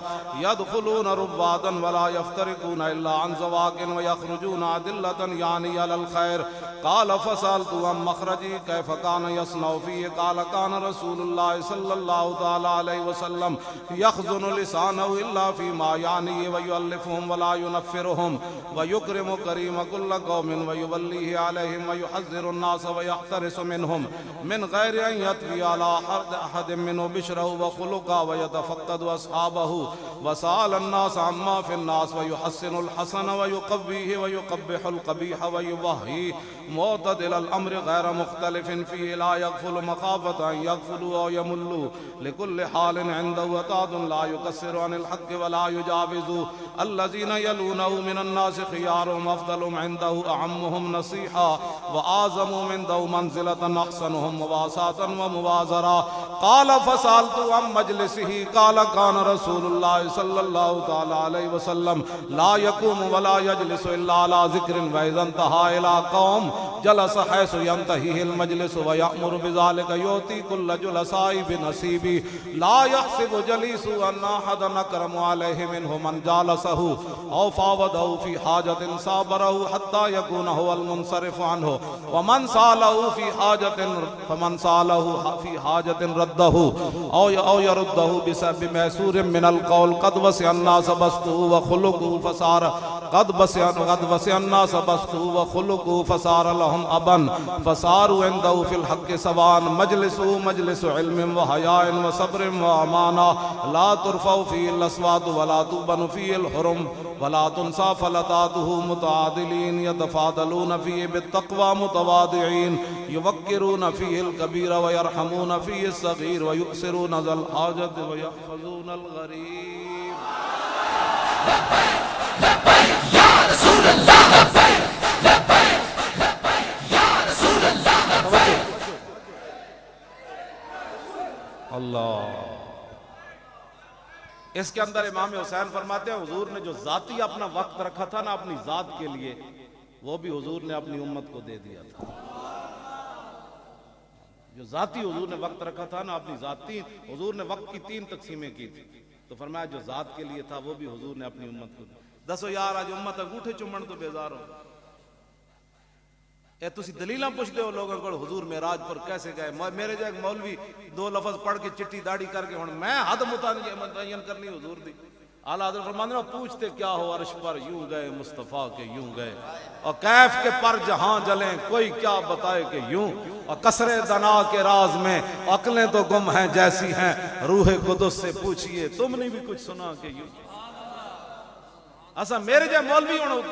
यदख़ुलून रुब्बादन व ला यफ़्तरिक़ून इल्ला अन ज़वाक़िन व यख़रुजून अदिल्लतन यानी अलल ख़ैर क़ाल फ़सअलतु अन मख़रजी कैफ़ कान यसनउ क़ाल कान रसूलुल्लाह सल्लल्लाहु ताला अलैहि वसल्लम यख़्ज़ुनु लिसानहु इल्ला फ़ीमा यानी व युअल्लिफ़ुहुम व ला युनफ़्फ़िरुहुम व युक्रिमु करीम कुल्ल क़ौमिन व युवल्लिहि अलैहिम व युहज़्ज़िरु अन्नास व यहतरिसु मिनहुम मिन ग़ैरि अन यत्वी अला अहदिन मिनहुम बिशरहु व ख़ुलुक़हु व यतफ़क़्क़दु अस्हाबहु व सअल अन्नास अम्मा फ़िन्नास व युहस्सिनुल हसन व युक़व्वीहि व युक़ब्बिहुल क़बीह व युवह्ही मुअतदिलल अम्रि ग़ैर मुख़्तलिफ़िन फ़ीहि ला यग़फ़ुलु मख़ाफ़त अन यग़फ़ुलू औ यमुल्लू लिकुल्लि हालिन इंदहु अतादुन ला युक़स्सिरु अनिल हक़्क़ि व ला युजाविज़ु अल्लज़ीना यलूनहु मिनन नासि ख़ियारुहुम अफ़ज़लुहुम इंदहु अअम्मुहुम नसीहा व आज़मुहुम इंदहु मंज़िलतन अहसनुहुम मुवासातन व मुवाज़रा क़ाल फ़सअलतु अन मजलिसिही क़ाल कान रसूलुल्लाह सल्लल्लाहु ताला अलैहि वसल्लम ला यक़ूमु व ला यजलिसु इल्ला अला ज़िक्रिन व इज़ा इंतहा इला क़ौम जलस हैसु यंतहिल मजलिसु व यअमुरु बिज़ालिका युती कुल्ल जुलसाई बिनसीबी ला यहसिबु जलीसु अन्ना अहदन अकरमु अलैहि मिनहु मन जालसहु औ फावदहु फी हाजतिन साबरहु हत्ता यकून हुवल मुनसरिफ अन्हु व मन सालहु फी हाजतिन फमन सालहु फी हाजतिन रद्दहु औ यरुद्दहु बिसबि मैसूरिन मिनल क़ौल क़द वसिअन्ना सबस्तु व खुलुक़ु फसार क़द वसिअन्ना सबस्तु व खुलुक़ु फसार लहुम अबन फसारु इंदहु फिल हक़्क़ि सवान मजलिसु मजलिसु इल्मिन व हयाइन व सब्रिन व अमाना ला तुरफ़उ फ़ीहिल अस्वातु व ला तुबनु फ़ीहिल हुरुम व ला तुनसा फ़लतातुहु मुतआदिलीन यतफ़ादलून फ़ीहि बित्तक़वा मुतवादिईन युवक्किरून फ़ीहिल कबीर व यरहमून फ़ीहि सग़ीर व युक्सिरून ज़ल हाजत व यहफ़ज़ूनल गरीब। या रसूलल्लाह लब्बैक लब्बैक या रसूलल्लाह लब्बैक। अल्लाह। इसके अंदर इमाम हुसैन फरमाते हैं हुजूर ने जो जाती अपना वक्त रखा था ना अपनी जात के लिए, वो भी हुजूर ने अपनी उम्मत को दे दिया था। जो जाती हुजूर ने वक्त रखा था ना अपनी जाती, हुजूर ने वक्त की 3 तकसीमें की थी, तो फरमाया जो जात के लिए था वो भी हुजूर ने अपनी उम्मत को। दसो यार आज उम्मत अंगूठे चुम्बन तो बेजार हो, ए तुसी दलीलां पुछदे हो लोगों को हुजूर मेराज पर कैसे गए। मेरे जो मौलवी दो लफ्ज पढ़ के चिट्टी दाढ़ी करके हुण मैं हद मुतयन करनी हुजूर दी। आला हज़रत फरमाते हैं पूछते क्या हो अर्श पर यूं गए मुस्तफ़ा के यूं गए और कैफ के पर जहां जले कोई क्या बताए कि यूं और कसरे दना के राज में अकलें तो गुम हैं जैसी हैं रूह कुदस से पूछिए तुमने भी कुछ सुना के यूं। असा मेरे जो मौलवी हुण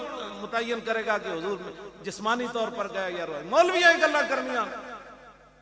मुतयन करेगा कि हुजूर जिस्मानी तौर पर गए यार मौलवी गल्लां करनियां।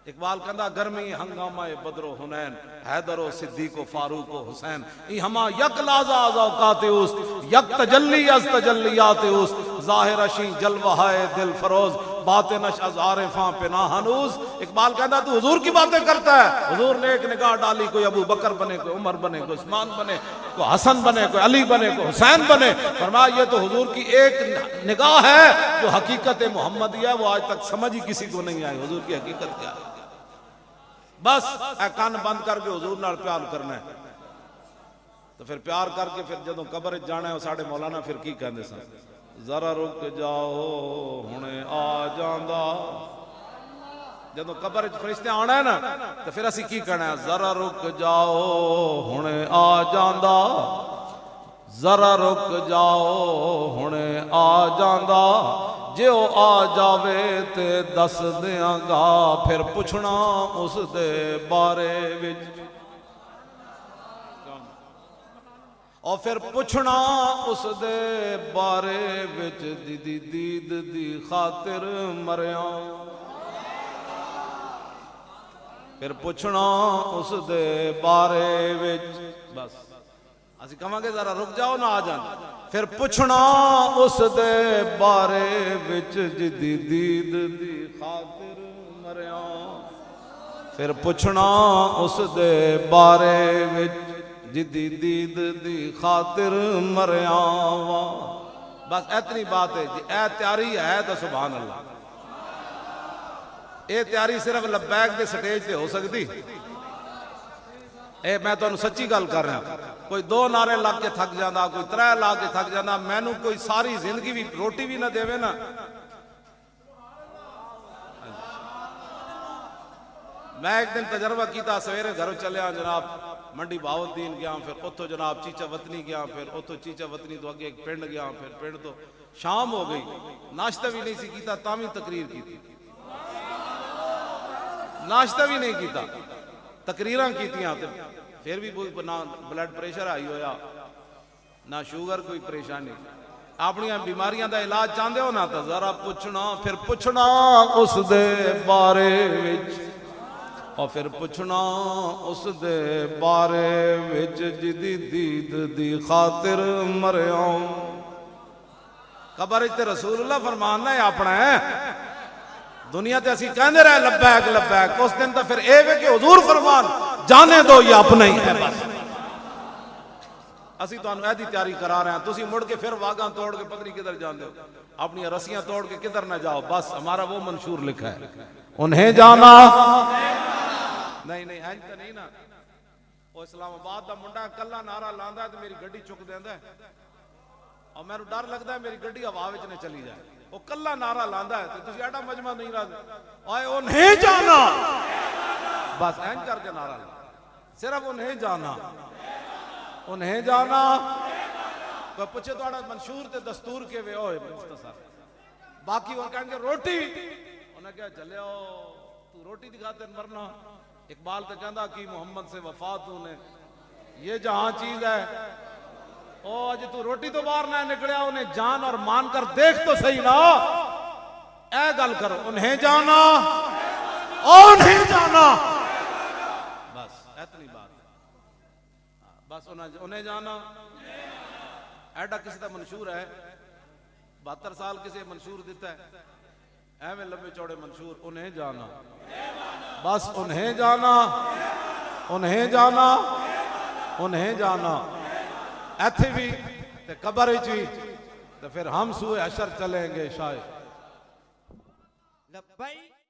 इकबाल कहता गर्मी हंगामा बदरो हुनैन हैदरो सिद्दीको फारूको हुसैन ई हमा यक लाजा औकाते उस यक तजल्ली अज तजल्लियाते उस जाहिर अशी जलवा है दिल फरोज बातें नश अज़ारिफा पिनाहनूस। इकबाल कहता तू हुजूर की बातें करता है। हुजूर ने एक निगाह डाली कोई अबू बकर बने कोई उमर बने कोई उस्मान बने कोई हसन बने कोई अली बने कोई हुसैन बने। फरमाया ये तो हुजूर की एक निगाह है जो हकीकत मोहम्मदी है वो आज तक समझ ही किसी को नहीं आई हुजूर की हकीकत क्या है। बस कान बंद करके हुजूर नाल प्यार करना है तो फिर प्यार करके फिर जदों कब्र जाना है साढ़े मौलाना फिर की कहते सन जरा रुक जाओ हुणे आ जांदा। जदों कब्र फरिश्ते आना है ना तो फिर असी की कहना है जरा रुक जाओ हुणे आ जांदा जरा रुक जाओ हुणे आ जांदा जे ओ आ जावे ते दस देंगा फिर पुछना उस दे बारे विच और फिर पुछना उस दे बारे विच दी दीद दी खातिर मरिया फिर पुछना उस दे बारे विच। बस असी कहांगे जरा रुक जाओ ना आ जाना फिर पुछना उस दे बारे विच जिदी दीद दी खातिर मरिया फिर पुछना उस दे बारे विच जिदी दीद दी खातिर मरिया। बस इतनी बात है जी ए तैयारी है तो सुभान अल्लाह। ये तैयारी सिर्फ लब्बैक के स्टेज से हो सकती। ए मैं तुहानू सच्ची गल कर रहा कोई दो नारे लग के थक जाता कोई त्रै ला के थक जाता मैनू कोई सारी जिंदगी भी रोटी भी ना देवे ना मैं एक दिन तजर्बा किया सवेरे घरों चलिया जनाब मंडी बहाउद्दीन गया फिर उतो जनाब चीचा वतनी गया फिर उतो चीचा वतनी तो अगे एक पिंड गया फिर पिंड तो शाम हो गई नाश्ता भी नहीं सी कीता तावी तकरीर की नाश्ता भी नहीं किया तकरीर कीतियां फिर भी ना ब्लड प्रेशर आई होया ना शुगर कोई परेशानी अपनी बीमारियां का इलाज चाहते हो ना तो जरा पुछना फिर पुछना उस दे बारे विच और फिर पुछना उस दे बारे विच जिदी दीद दी खातिर मरिया। कबर ते रसूलुल्लाह फरमाना है अपना है दुनिया ते असी कहते रहे लब्बैक लब्बैक उस दिन तो फिर ए वे कि हुजूर फरमान जाने दो ये अपना ही है। बस असी तुहानू ऐदी तैयारी करा रहे हैं तुसी मुड़ के फिर वागा तोड़ के पता नहीं किधर जाते हो अपनी रस्सियां तोड़ के किधर ना जाओ। बस हमारा वो मंशूर लिखा है उन्हें जाना नहीं नहीं इंज तो नहीं ना। वो इस्लामाबाद का मुंडा कला नारा लांदा तो मेरी गड्डी चुक देंदा और मैनू डर लगता है मेरी गड्डी हवा विच न चली जाए। वो कला नारा लांदा है तो तुसी एडा मजमा नहीं रहा आए उन्हें जाना बस इंज करके नारा ला सिर्फ उन्हें जाना उन्हें जाना। कोई पूछे तो मंशूर ते दस्तूर के वे ओए मुख्तसर बाकी वो कहेंगे रोटी उन्हें क्या चले तू रोटी दिखाते मरना। इकबाल तो कहता कि मोहम्मद से वफा तूने ये जहां चीज है ओ अज तू रोटी तो बाहर ना निकलिया उन्हें जान और मान कर देख तो सही ना ए गल करो उन्हें जाना और नहीं जाना बस इतनी बात बस उन्हें जाना। एडा किसी का मंशूर है 72 साल किसी मंशूर दिता है एवं लंबे चौड़े मंशूर उन्हें जाना बस उन्हें जाना उन्हें जाना उन्हें जाना ऐथे भी ते कब्र भी तो फिर हम सूए हशर चलेंगे शायद।